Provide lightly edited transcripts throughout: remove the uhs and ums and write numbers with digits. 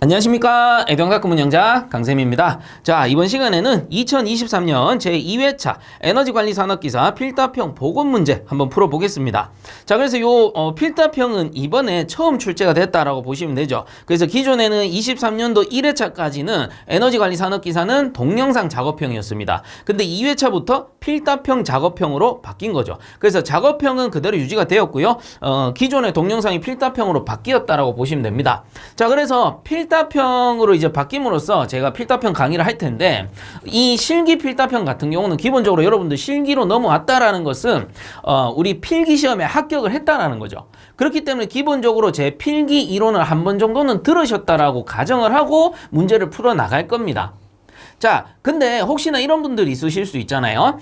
안녕하십니까. 애동학급 운영자 강쌤입니다. 자, 이번 시간에는 2023년 제2회차 에너지관리산업기사 필답형 보건 문제 한번 풀어보겠습니다. 자, 그래서 필답형은 이번에 처음 출제가 됐다라고 보시면 되죠. 그래서 기존에는 23년도 1회차까지는 에너지관리산업기사는 동영상 작업형이었습니다. 근데 2회차부터 필답형 작업형으로 바뀐 거죠. 그래서 작업형은 그대로 유지가 되었고요. 기존의 동영상이 필답형으로 바뀌었다라고 보시면 됩니다. 자, 그래서 필답형으로 이제 바뀜으로써 제가 필답형 강의를 할 텐데, 이 실기 필답형 같은 경우는 기본적으로 여러분들 실기로 넘어왔다라는 것은 우리 필기 시험에 합격을 했다라는 거죠. 그렇기 때문에 기본적으로 제 필기 이론을 한 번 정도는 들으셨다라고 가정을 하고 문제를 풀어 나갈 겁니다. 자, 근데 혹시나 이런 분들이 있으실 수 있잖아요.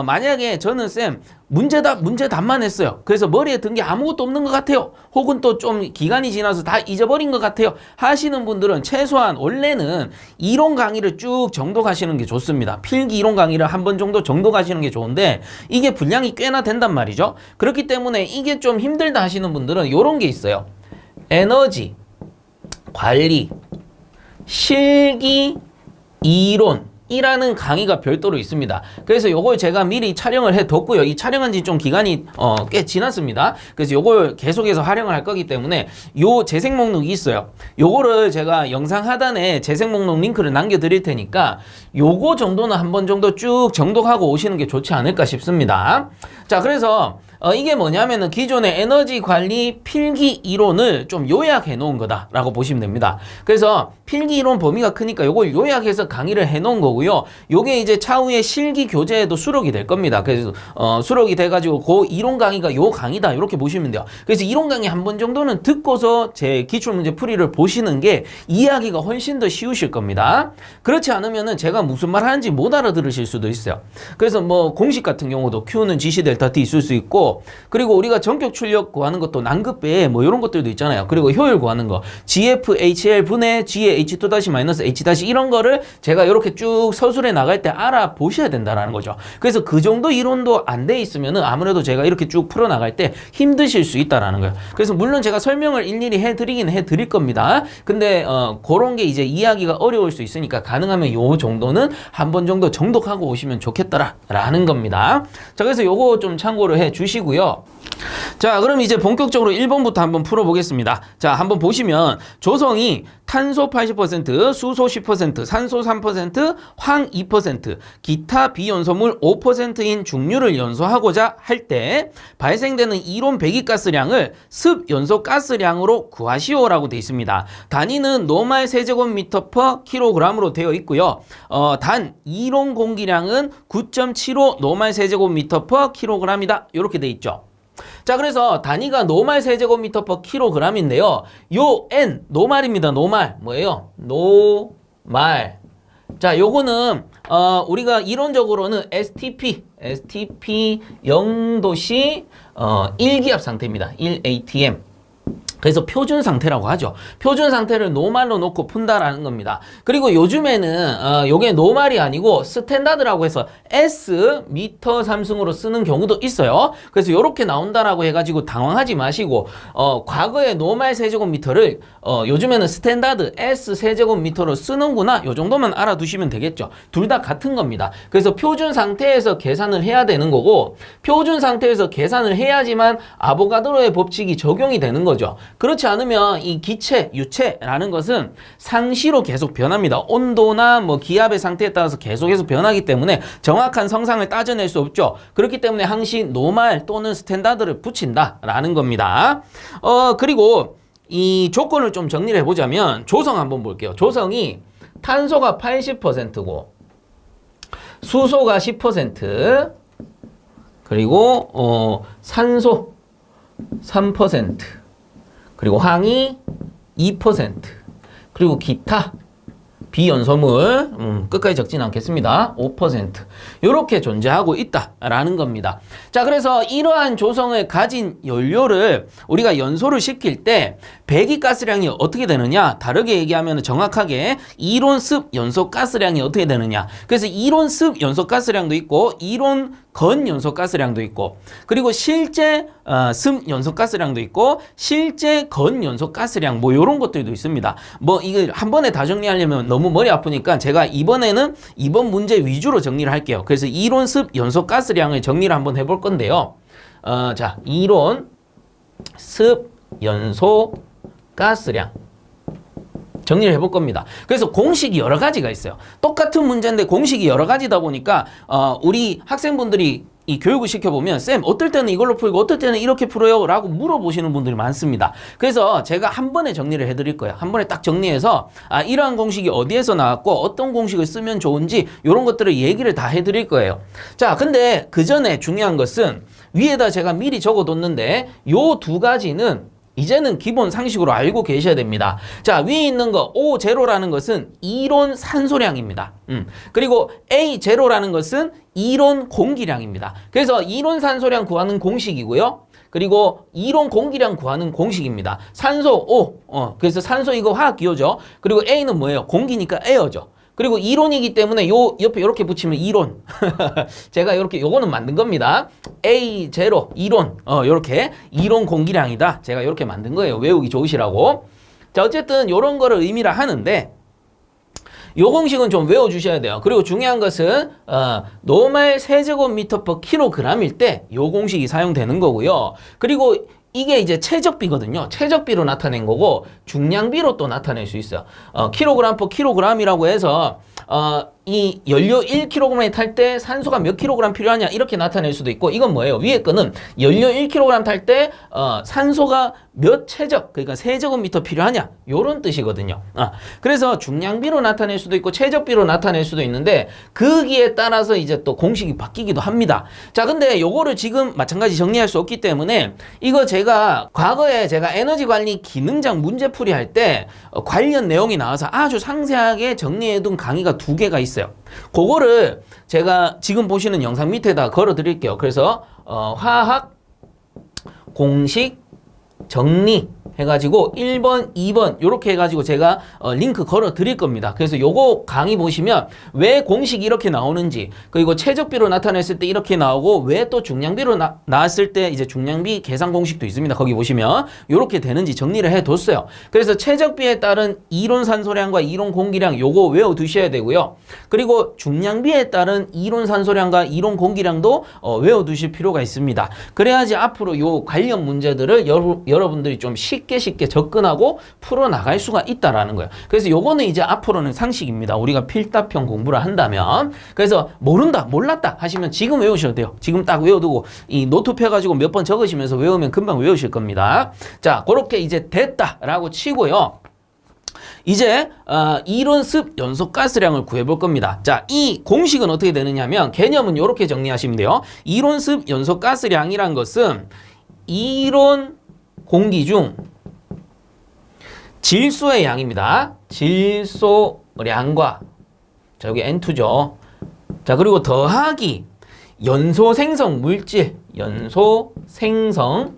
만약에 저는 쌤 문제답만 했어요. 그래서 머리에 든 게 아무것도 없는 것 같아요. 혹은 또 좀 기간이 지나서 다 잊어버린 것 같아요 하시는 분들은 최소한 원래는 이론 강의를 쭉 정독하시는 게 좋습니다. 필기 이론 강의를 한 번 정도 정독하시는 게 좋은데, 이게 분량이 꽤나 된단 말이죠. 그렇기 때문에 이게 좀 힘들다 하시는 분들은 이런 게 있어요. 에너지 관리 실기 이론이라는 강의가 별도로 있습니다. 그래서 요걸 제가 미리 촬영을 해뒀고요. 이 촬영한 지 좀 기간이 꽤 지났습니다. 그래서 요걸 계속해서 활용을 할 거기 때문에 요 재생 목록이 있어요. 요거를 제가 영상 하단에 재생 목록 링크를 남겨드릴 테니까 요거 정도는 한 번 정도 쭉 정독하고 오시는 게 좋지 않을까 싶습니다. 자, 그래서 이게 뭐냐면은 기존의 에너지 관리 필기 이론을 좀 요약해 놓은 거다라고 보시면 됩니다. 그래서 필기 이론 범위가 크니까 요걸 요약해서 강의를 해 놓은 거고요. 요게 이제 차후에 실기 교재에도 수록이 될 겁니다. 그래서 수록이 돼가지고 그 이론 강의가 요 강의다 이렇게 보시면 돼요. 그래서 이론 강의 한 번 정도는 듣고서 제 기출문제 풀이를 보시는 게 이해하기가 훨씬 더 쉬우실 겁니다. 그렇지 않으면은 제가 무슨 말 하는지 못 알아들으실 수도 있어요. 그래서 뭐 공식 같은 경우도 Q는 GC 델타 T 있을 수 있고, 그리고 우리가 전격 출력 구하는 것도 난급배 뭐 이런 것들도 있잖아요. 그리고 효율 구하는 거 GFHL 분의 G의 H2-H- 이런 거를 제가 이렇게 쭉 서술해 나갈 때 알아보셔야 된다는 거죠. 그래서 그 정도 이론도 안 돼 있으면은 아무래도 제가 이렇게 쭉 풀어 나갈 때 힘드실 수 있다라는 거예요. 그래서 물론 제가 설명을 일일이 해드리긴 해드릴 겁니다. 근데 그런 게 이제 이해하기가 어려울 수 있으니까 가능하면 요 정도는 한 번 정도 정독하고 오시면 좋겠다라는 겁니다. 자, 그래서 요거 좀 참고를 해 주시고요. 자, 그럼 이제 본격적으로 1번부터 한번 풀어보겠습니다. 자, 한번 보시면 조성이 탄소 80%, 수소 10%, 산소 3%, 황 2%, 기타 비연소물 5%인 중류를 연소하고자 할 때 발생되는 이론 배기가스량을 습연소가스량으로 구하시오라고 되어 있습니다. 단위는 노말 세제곱미터 per 킬로그램으로 되어 있고요. 단 이론 공기량은 9.75 노말 세제곱미터 per 킬로그램이다 이렇게 되어 있죠. 자, 그래서 단위가 노말 세제곱미터 per 킬로그램인데요. 요 N 노말입니다. 노말 뭐예요? 노말. 자, 요거는 우리가 이론적으로는 STP 0도씨 1기압 상태입니다. 1atm. 그래서 표준 상태라고 하죠. 표준 상태를 노말로 놓고 푼다라는 겁니다. 그리고 요즘에는 요게 노말이 아니고 스탠다드라고 해서 S 미터 삼승으로 쓰는 경우도 있어요. 그래서 요렇게 나온다라고 해가지고 당황하지 마시고 과거의 노말 세제곱미터를 요즘에는 스탠다드 S 세제곱미터로 쓰는구나, 요 정도만 알아두시면 되겠죠. 둘 다 같은 겁니다. 그래서 표준 상태에서 계산을 해야 되는 거고, 표준 상태에서 계산을 해야지만 아보가드로의 법칙이 적용이 되는 거죠. 그렇지 않으면 이 기체, 유체라는 것은 상시로 계속 변합니다. 온도나 뭐 기압의 상태에 따라서 계속해서 변하기 때문에 정확한 성상을 따져낼 수 없죠. 그렇기 때문에 항시 노말 또는 스탠다드를 붙인다라는 겁니다. 그리고 이 조건을 좀 정리를 해보자면 조성 한번 볼게요. 조성이 탄소가 80%고 수소가 10%, 그리고 산소 3%, 그리고 황이 2%, 그리고 기타 비연소물 끝까지 적진 않겠습니다. 5% 이렇게 존재하고 있다라는 겁니다. 자, 그래서 이러한 조성을 가진 연료를 우리가 연소를 시킬 때 배기가스량이 어떻게 되느냐, 다르게 얘기하면 정확하게 이론 습 연소 가스량이 어떻게 되느냐. 그래서 이론 습 연소 가스량도 있고 이론 건 연소가스량도 있고, 그리고 실제 습 연소가스량도 있고, 실제 건 연소가스량 뭐 이런 것들도 있습니다. 뭐 이거 한 번에 다 정리하려면 너무 머리 아프니까 제가 이번에는 이번 문제 위주로 정리를 할게요. 그래서 이론 습 연소가스량을 정리를 한번 해볼 건데요. 자, 이론 습 연소가스량 정리를 해볼 겁니다. 그래서 공식이 여러 가지가 있어요. 똑같은 문제인데 공식이 여러 가지다 보니까 우리 학생분들이 이 교육을 시켜보면 쌤 어떨 때는 이걸로 풀고 어떨 때는 이렇게 풀어요 라고 물어보시는 분들이 많습니다. 그래서 제가 한 번에 정리를 해드릴 거예요. 한 번에 딱 정리해서 이러한 공식이 어디에서 나왔고 어떤 공식을 쓰면 좋은지 이런 것들을 얘기를 다 해드릴 거예요. 자, 근데 그 전에 중요한 것은 위에다 제가 미리 적어뒀는데 요 두 가지는 이제는 기본 상식으로 알고 계셔야 됩니다. 자, 위에 있는 거 O0라는 것은 이론 산소량입니다. 그리고 A0라는 것은 이론 공기량입니다. 그래서 이론 산소량 구하는 공식이고요. 그리고 이론 공기량 구하는 공식입니다. 산소 O, 그래서 산소 이거 화학기호죠. 그리고 A는 뭐예요? 공기니까 에어죠. 그리고 이론이기 때문에 요 옆에 이렇게 붙이면 이론. 제가 이렇게 요거는 만든 겁니다. A0 이론. 요렇게 이론 공기량이다. 제가 이렇게 만든 거예요. 외우기 좋으시라고. 자, 어쨌든 요런 거를 의미를 하는데 요 공식은 좀 외워 주셔야 돼요. 그리고 중요한 것은 노말 세제곱미터 per 킬로그램일 때 요 공식이 사용되는 거고요. 그리고 이게 이제 최적비거든요. 최적비로 나타낸 거고 중량비로 또 나타낼 수 있어요. 킬로그램 per 킬로그램이라고 해서 이 연료 1kg에 탈 때 산소가 몇 kg 필요하냐 이렇게 나타낼 수도 있고, 이건 뭐예요? 위에 거는 연료 1kg 탈 때 산소가 몇 최적, 그러니까 세제곱미터 필요하냐 요런 뜻이거든요. 그래서 중량비로 나타낼 수도 있고 최적비로 나타낼 수도 있는데 거기에 따라서 이제 또 공식이 바뀌기도 합니다. 자, 근데 요거를 지금 마찬가지 정리할 수 없기 때문에 이거 제가 과거에 제가 에너지 관리 기능장 문제풀이 할 때 관련 내용이 나와서 아주 상세하게 정리해둔 강의가 2개가 있어요. 그거를 제가 지금 보시는 영상 밑에다 걸어 드릴게요. 그래서 화학 공식 정리 해가지고 1번, 2번 요렇게 해가지고 제가 링크 걸어 드릴 겁니다. 그래서 요거 강의 보시면 왜 공식이 이렇게 나오는지, 그리고 최적비로 나타냈을 때 이렇게 나오고 왜 또 중량비로 나왔을 때 이제 중량비 계산 공식도 있습니다. 거기 보시면 요렇게 되는지 정리를 해 뒀어요. 그래서 최적비에 따른 이론 산소량과 이론 공기량 요거 외워 두셔야 되고요. 그리고 중량비에 따른 이론 산소량과 이론 공기량도 외워 두실 필요가 있습니다. 그래야지 앞으로 요 관련 문제들을 여러분들이 좀 쉽게 접근하고 풀어나갈 수가 있다라는 거예요. 그래서 요거는 이제 앞으로는 상식입니다. 우리가 필답형 공부를 한다면. 그래서 모른다, 몰랐다 하시면 지금 외우셔도 돼요. 지금 딱 외워두고 이 노트 펴가지고 몇 번 적으시면서 외우면 금방 외우실 겁니다. 자, 그렇게 이제 됐다라고 치고요. 이제 이론 습 연소가스량을 구해볼 겁니다. 자, 이 공식은 어떻게 되느냐면 개념은 이렇게 정리하시면 돼요. 이론 습 연소가스량이란 것은 이론 공기 중 질소의 양입니다. 질소량과 자, 여기 N2죠. 자, 그리고 더하기 연소 생성 물질, 연소 생성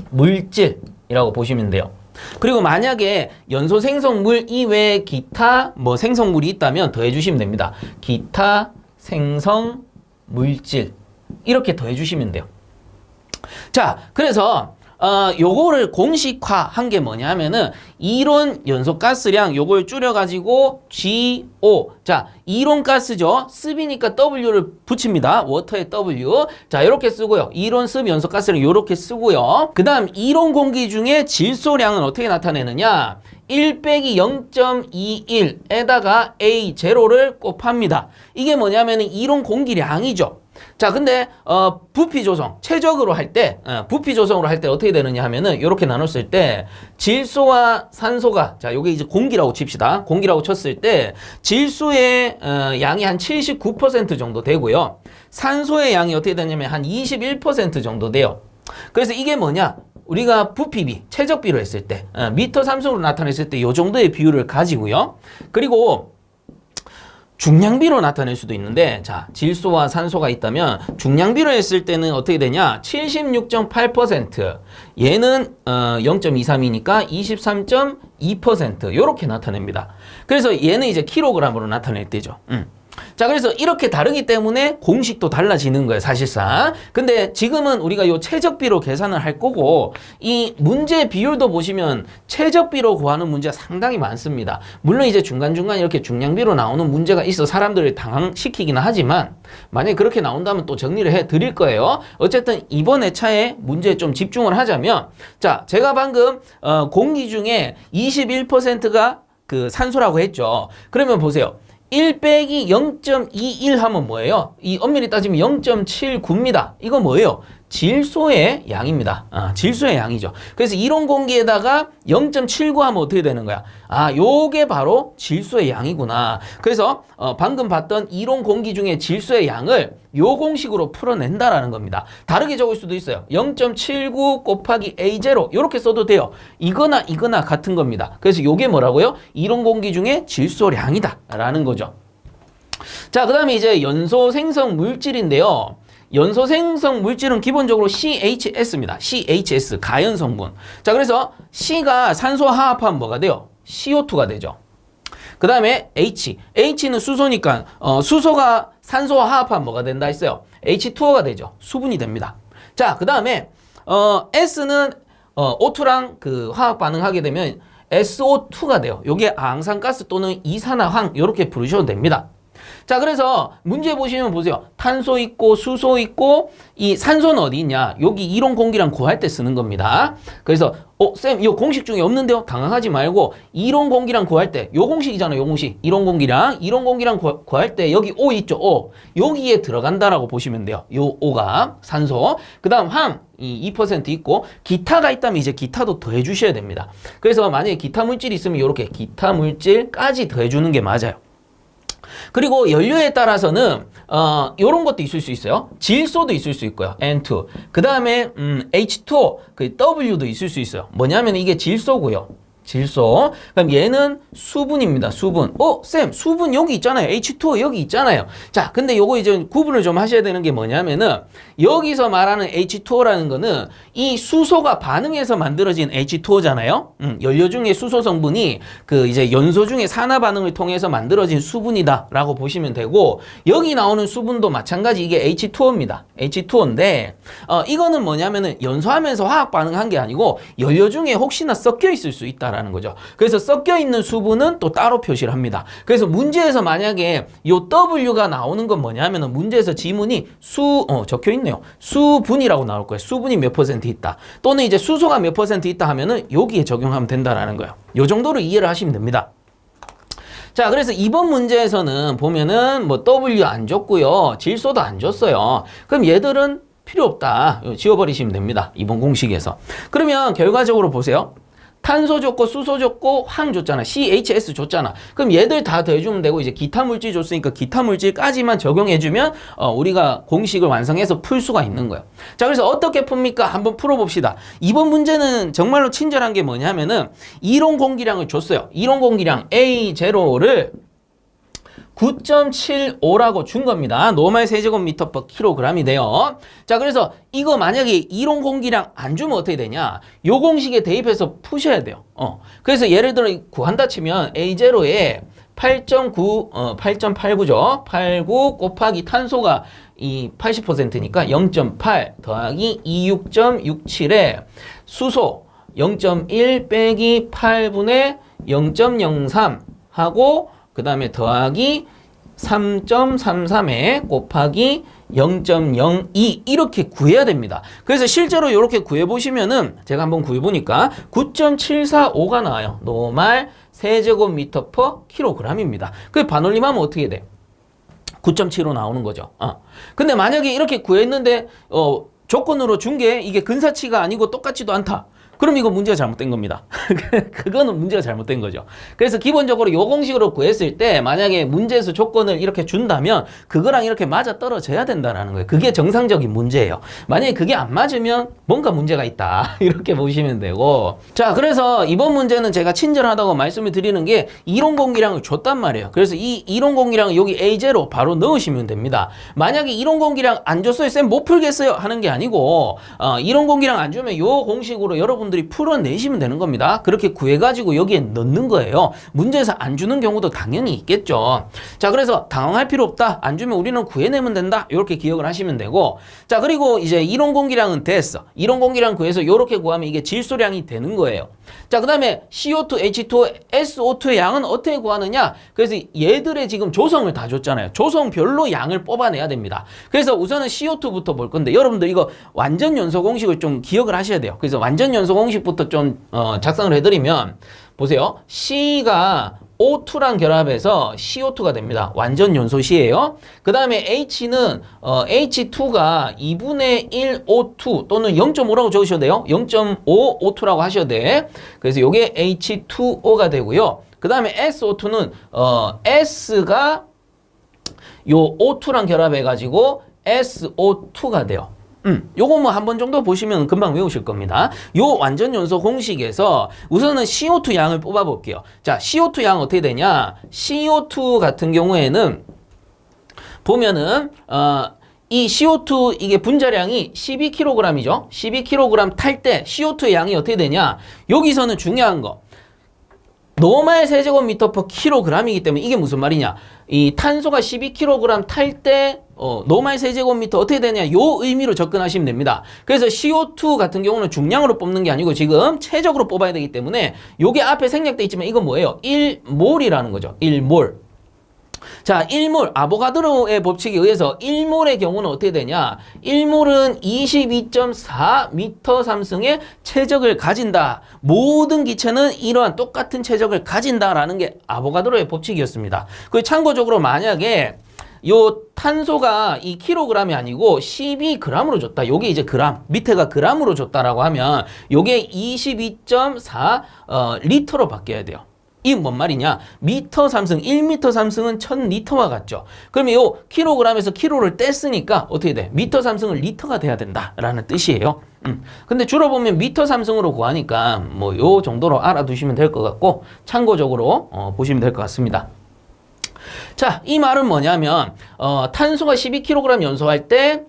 물질이라고 보시면 돼요. 그리고 만약에 연소 생성물 이외에 기타 뭐 생성물이 있다면 더해 주시면 됩니다. 기타 생성 물질 이렇게 더해 주시면 돼요. 자, 그래서 요거를 공식화한 게 뭐냐면은 이론 연소가스량 요걸 줄여가지고 GO. 자, 이론가스죠. 습이니까 W를 붙입니다. 워터에 W. 자, 이렇게 쓰고요. 이론 습 연소가스량 요렇게 쓰고요. 그 다음 이론 공기 중에 질소량은 어떻게 나타내느냐? 1 빼기 0.21에다가 A0를 곱합니다. 이게 뭐냐면은 이론 공기량이죠. 자, 근데 부피 조성 최적으로 할 때 부피 조성으로 할 때 어떻게 되느냐 하면은 이렇게 나눴을 때 질소와 산소가 자, 요게 이제 공기라고 칩시다. 공기라고 쳤을 때 질소의 양이 한 79% 정도 되고요. 산소의 양이 어떻게 되냐면 한 21% 정도 돼요. 그래서 이게 뭐냐? 우리가 부피비, 최적비로 했을 때 미터 삼성으로 나타냈을 때 요 정도의 비율을 가지고요. 그리고 중량비로 나타낼 수도 있는데, 자, 질소와 산소가 있다면 중량비로 했을 때는 어떻게 되냐? 76.8%, 얘는 0.23이니까 23.2% 요렇게 나타냅니다. 그래서 얘는 이제 킬로그램으로 나타낼 때죠. 자, 그래서 이렇게 다르기 때문에 공식도 달라지는 거예요, 사실상. 근데 지금은 우리가 요 최적비로 계산을 할 거고, 이 문제 비율도 보시면 최적비로 구하는 문제가 상당히 많습니다. 물론 이제 중간중간 이렇게 중량비로 나오는 문제가 있어 당황시키기는 하지만, 만약에 그렇게 나온다면 또 정리를 해 드릴 거예요. 어쨌든 이번 회차에 문제에 좀 집중을 하자면, 자, 제가 방금 공기 중에 21%가 그 산소라고 했죠. 그러면 보세요. 1 빼기 0.21 하면 뭐예요? 이 엄밀히 따지면 0.79입니다. 이거 뭐예요? 질소의 양입니다. 질소의 양이죠. 그래서 이론 공기에다가 0.79 하면 어떻게 되는 거야? 요게 바로 질소의 양이구나. 그래서 방금 봤던 이론 공기 중에 질소의 양을 요 공식으로 풀어낸다라는 겁니다. 다르게 적을 수도 있어요. 0.79 곱하기 A0 이렇게 써도 돼요. 이거나 같은 겁니다. 그래서 요게 뭐라고요? 이론 공기 중에 질소량이다 라는 거죠. 자, 그 다음에 이제 연소 생성 물질인데요. 연소 생성 물질은 기본적으로 CHS입니다. CHS, 가연 성분. 자, 그래서 C가 산소 화합하면 뭐가 돼요? CO2가 되죠. 그 다음에 H는 수소니까 수소가 산소와 화합하면 뭐가 된다 했어요? H2O가 되죠. 수분이 됩니다. 자, 그 다음에 S는 O2랑 그 화학 반응하게 되면 SO2가 돼요. 요게 항산가스 또는 이산화황 이렇게 부르셔도 됩니다. 자, 그래서 문제 보시면 보세요. 탄소 있고 수소 있고 이 산소는 어디 있냐? 여기 이론 공기량 구할 때 쓰는 겁니다. 그래서 쌤, 이 공식 중에 없는데요? 당황하지 말고 이론 공기량 구할 때 요 공식이잖아요. 요 공식. 이론 공기량 구할 때 여기 O 있죠? O. 여기에 들어간다라고 보시면 돼요. 요 O가 산소. 그다음 황 이 2% 있고 기타가 있다면 이제 기타도 더해 주셔야 됩니다. 그래서 만약에 기타 물질이 있으면 이렇게 기타 물질까지 더해 주는 게 맞아요. 그리고 연료에 따라서는 요런 것도 있을 수 있어요. 질소도 있을 수 있고요. N2. 그 다음에 H2O, 그 W도 있을 수 있어요. 뭐냐면 이게 질소고요. 질소. 그럼 얘는 수분입니다. 수분. 쌤, 수분 여기 있잖아요. H2O 여기 있잖아요. 자, 근데 요거 이제 구분을 좀 하셔야 되는 게 뭐냐면은 여기서 말하는 H2O라는 거는 이 수소가 반응해서 만들어진 H2O잖아요. 연료 중에 수소 성분이 그 이제 연소 중에 산화 반응을 통해서 만들어진 수분이다라고 보시면 되고, 여기 나오는 수분도 마찬가지 이게 H2O입니다. H2O인데 이거는 뭐냐면은 연소하면서 화학 반응한 게 아니고 연료 중에 혹시나 섞여 있을 수 있다. 라는 거죠. 그래서 섞여 있는 수분은 또 따로 표시를 합니다. 그래서 문제에서 만약에 요 W가 나오는 건 뭐냐면은 문제에서 지문이 적혀 있네요. 수분이라고 나올 거예요. 수분이 몇 % 있다. 또는 이제 수소가 몇 % 있다 하면은 여기에 적용하면 된다라는 거예요. 요 정도로 이해를 하시면 됩니다. 자, 그래서 이번 문제에서는 보면은 뭐 W 안 줬고요. 질소도 안 줬어요. 그럼 얘들은 필요 없다. 지워버리시면 됩니다. 이번 공식에서. 그러면 결과적으로 보세요. 탄소 줬고 수소 줬고 황 줬잖아. CHS 줬잖아. 그럼 얘들 다 더해주면 되고 이제 기타 물질 줬으니까 기타 물질까지만 적용해주면 우리가 공식을 완성해서 풀 수가 있는 거예요. 자, 그래서 어떻게 풉니까? 한번 풀어봅시다. 이번 문제는 정말로 친절한 게 뭐냐면은 이론 공기량을 줬어요. 이론 공기량 A0를 9.75라고 준 겁니다. 노말 세제곱미터 per 킬로그램이 돼요. 자, 그래서 이거 만약에 이론 공기량 안 주면 어떻게 되냐? 요 공식에 대입해서 푸셔야 돼요. 그래서 예를 들어 구한다 치면 A0에 8.89죠. 89 곱하기 탄소가 이 80%니까 0.8 더하기 26.67에 수소 0.1 빼기 8분의 0.03 하고 그 다음에 더하기 3.33에 곱하기 0.02 이렇게 구해야 됩니다. 그래서 실제로 이렇게 구해보시면은 제가 한번 구해보니까 9.745가 나와요. 노말 세제곱미터 퍼 킬로그램입니다. 그 반올림하면 어떻게 돼? 9.75 나오는 거죠. 근데 만약에 이렇게 구했는데 조건으로 준 게 이게 근사치가 아니고 똑같지도 않다. 그럼 이거 문제가 잘못된 겁니다. 그거는 문제가 잘못된 거죠. 그래서 기본적으로 요 공식으로 구했을 때 만약에 문제에서 조건을 이렇게 준다면 그거랑 이렇게 맞아 떨어져야 된다는 거예요. 그게 정상적인 문제예요. 만약에 그게 안 맞으면 뭔가 문제가 있다. 이렇게 보시면 되고. 자, 그래서 이번 문제는 제가 친절하다고 말씀을 드리는 게 이론 공기량을 줬단 말이에요. 그래서 이 이론 공기량을 여기 A0 바로 넣으시면 됩니다. 만약에 이론 공기량 안 줬어요. 쌤 못 풀겠어요. 하는 게 아니고 이론 공기량 안 주면 요 공식으로 여러분 여러분들이 풀어내시면 되는 겁니다. 그렇게 구해가지고 여기에 넣는 거예요. 문제에서 안 주는 경우도 당연히 있겠죠. 자, 그래서 당황할 필요 없다. 안 주면 우리는 구해내면 된다. 이렇게 기억을 하시면 되고, 자, 그리고 이제 이론 공기량은 됐어. 이론 공기량 구해서 이렇게 구하면 이게 질소량이 되는 거예요. 자, 그 다음에 CO2, H2O, SO2의 양은 어떻게 구하느냐? 그래서 얘들의 지금 조성을 다 줬잖아요. 조성별로 양을 뽑아내야 됩니다. 그래서 우선은 CO2부터 볼 건데, 여러분들 이거 완전 연소 공식을 좀 기억을 하셔야 돼요. 그래서 완전 연소 공식부터 좀 작성을 해드리면, 보세요. C가 O2랑 결합해서 CO2가 됩니다. 완전 연소시예요. 그 다음에 H는 H2가 2분의 1 O2 또는 0.5라고 적으셔도 돼요. 0.5 O2라고 하셔도 돼. 그래서 이게 H2O가 되고요. 그 다음에 SO2는 S가 요 O2랑 결합해가지고 SO2가 돼요. 요거 뭐 한 번 정도 보시면 금방 외우실 겁니다. 요 완전 연소 공식에서 우선은 CO2 양을 뽑아 볼게요. 자, CO2 양 어떻게 되냐? CO2 같은 경우에는 보면은 이 CO2 이게 분자량이 12kg이죠. 12kg 탈 때 CO2의 양이 어떻게 되냐? 여기서는 중요한 거. 노말 세제곱미터 per kg이기 때문에 이게 무슨 말이냐? 이 탄소가 12kg 탈 때 노말 세제곱미터 어떻게 되냐? 요 의미로 접근하시면 됩니다. 그래서 CO2 같은 경우는 중량으로 뽑는 게 아니고 지금 체적으로 뽑아야 되기 때문에 요게 앞에 생략돼 있지만 이건 뭐예요? 1몰이라는 거죠. 1몰. 자, 1몰, 아보가드로의 법칙에 의해서 1몰의 경우는 어떻게 되냐? 1몰은 22.4m3승의 체적을 가진다. 모든 기체는 이러한 똑같은 체적을 가진다라는 게 아보가드로의 법칙이었습니다. 그 참고적으로 만약에 요 탄소가 이 킬로그램이 아니고 12g으로 줬다. 요게 이제 그램, 밑에가 g으로 줬다라고 하면 요게 22.4 리터로 바뀌어야 돼요. 이게 뭔 말이냐? 미터 3승, 1미터 3승은 1000리터와 같죠. 그러면 요 킬로그램에서 킬로를 뗐으니까 어떻게 돼? 미터 3승은 리터가 돼야 된다라는 뜻이에요. 근데 주로 보면 미터 3승으로 구하니까 뭐 요 정도로 알아두시면 될 것 같고 참고적으로 보시면 될 것 같습니다. 자, 이 말은 뭐냐면 탄소가 12kg 연소할 때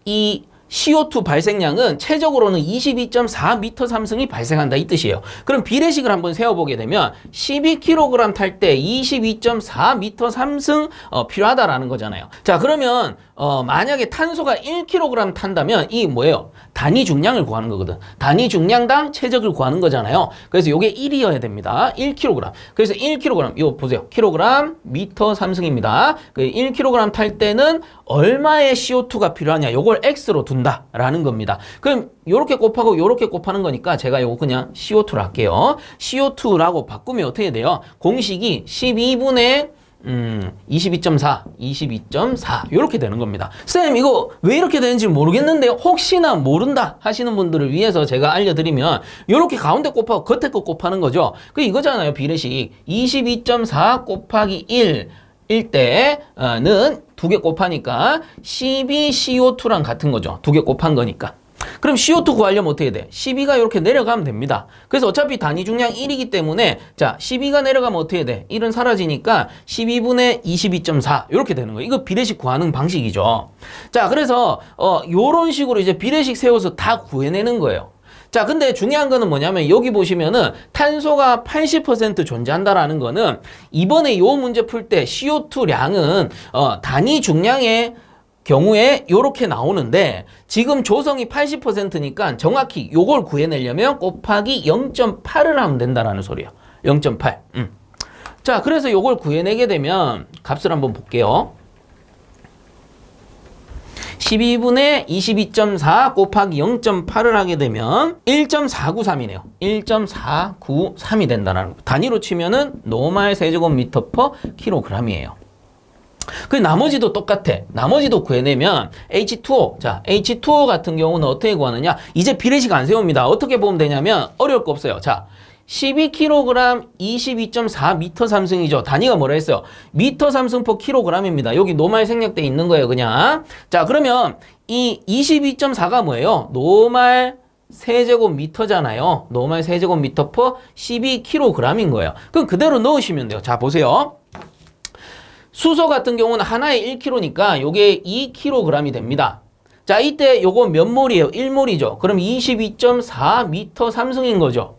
이 CO2 발생량은 최적으로는 22.4m3승이 발생한다 이 뜻이에요. 그럼 비례식을 한번 세워보게 되면 12kg 탈 때 22.4m3승 필요하다라는 거잖아요. 자, 그러면 만약에 탄소가 1kg 탄다면 이 뭐예요? 단위 중량을 구하는 거거든. 단위 중량당 최적을 구하는 거잖아요. 그래서 요게 1이어야 됩니다. 1kg. 그래서 1kg, 요 보세요. 킬로그램 미터 3승입니다. 1kg 탈 때는 얼마의 CO2가 필요하냐? 요걸 X로 둔다라는 겁니다. 그럼 요렇게 곱하고 요렇게 곱하는 거니까 제가 요거 그냥 CO2로 할게요. CO2라고 바꾸면 어떻게 돼요? 공식이 12분의 22.4 이렇게 되는 겁니다. 쌤, 이거 왜 이렇게 되는지 모르겠는데 혹시나 모른다 하시는 분들을 위해서 제가 알려드리면 이렇게 가운데 곱하고 겉에 거 곱하는 거죠. 그 이거잖아요. 비례식 22.4 곱하기 1일 때는 두 개 곱하니까 12CO2랑 같은 거죠. 두 개 곱한 거니까. 그럼 CO2 구하려면 어떻게 돼? 12가 이렇게 내려가면 됩니다. 그래서 어차피 단위 중량 1이기 때문에 자 12가 내려가면 어떻게 돼? 1은 사라지니까 12분의 22.4 이렇게 되는 거예요. 이거 비례식 구하는 방식이죠. 자, 그래서 요런 식으로 이제 비례식 세워서 다 구해내는 거예요. 자, 근데 중요한 거는 뭐냐면 여기 보시면은 탄소가 80% 존재한다라는 거는 이번에 요 문제 풀 때 CO2량은 단위 중량의 경우에 요렇게 나오는데 지금 조성이 80%니까 정확히 요걸 구해내려면 곱하기 0.8을 하면 된다라는 소리예요. 0.8. 자, 그래서 요걸 구해내게 되면 값을 한번 볼게요. 12분의 22.4 곱하기 0.8을 하게 되면 1.493이네요. 1.493이 된다는 거. 단위로 치면은 노말 세제곱미터 퍼 킬로그램이에요. 그 나머지도 똑같아. 나머지도 구해내면 H2O. 자, H2O 같은 경우는 어떻게 구하느냐? 이제 비례식 안 세웁니다. 어떻게 보면 되냐면 어려울 거 없어요. 자, 12kg 22.4m3승이죠. 단위가 뭐라 했어요? 미터 3승 per 킬로그램입니다. 여기 노말 생략돼 있는 거예요, 그냥. 자, 그러면 이 22.4가 뭐예요? 노말 세제곱미터잖아요. 노말 세제곱미터 per 12kg인 거예요. 그럼 그대로 넣으시면 돼요. 자, 보세요. 수소 같은 경우는 하나에 1kg니까 요게 2kg이 됩니다. 자, 이때 요거 몇 몰이에요? 1몰이죠. 그럼 22.4m 삼승인 거죠.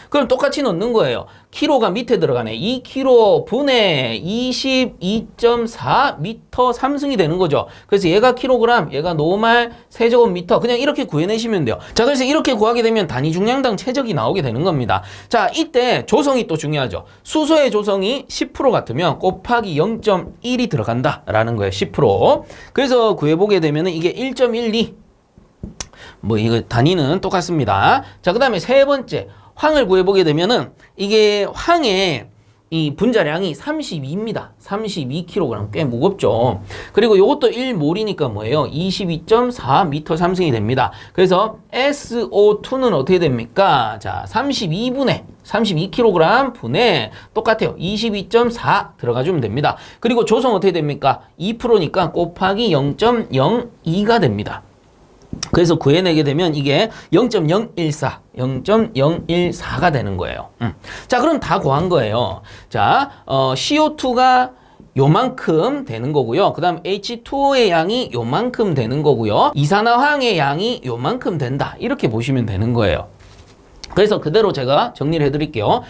그럼 똑같이 넣는 거예요. 키로가 밑에 들어가네. 2kg 분의 22.4m 삼승이 되는 거죠. 그래서 얘가 킬로그램, 얘가 노말 세제곱미터. 그냥 이렇게 구해내시면 돼요. 자, 그래서 이렇게 구하게 되면 단위 중량당 최적이 나오게 되는 겁니다. 자, 이때 조성이 또 중요하죠. 수소의 조성이 10% 같으면 곱하기 0.1이 들어간다라는 거예요. 10%. 그래서 구해보게 되면 이게 1.12. 뭐 이거 단위는 똑같습니다. 자, 그 다음에 세 번째. 황을 구해보게 되면은 이게 황의 이 분자량이 32입니다. 32kg. 꽤 무겁죠. 그리고 이것도 1몰이니까 뭐예요? 22.4m 삼승이 됩니다. 그래서 SO2는 어떻게 됩니까? 자, 32kg 분의 똑같아요. 22.4 들어가주면 됩니다. 그리고 조성 어떻게 됩니까? 2%니까 곱하기 0.02가 됩니다. 그래서 구해내게 되면 이게 0.014가 되는 거예요. 자, 그럼 다 구한 거예요. 자, CO2가 요만큼 되는 거고요. 그 다음 H2O의 양이 요만큼 되는 거고요. 이산화황의 양이 요만큼 된다. 이렇게 보시면 되는 거예요. 그래서 그대로 제가 정리를 해드릴게요.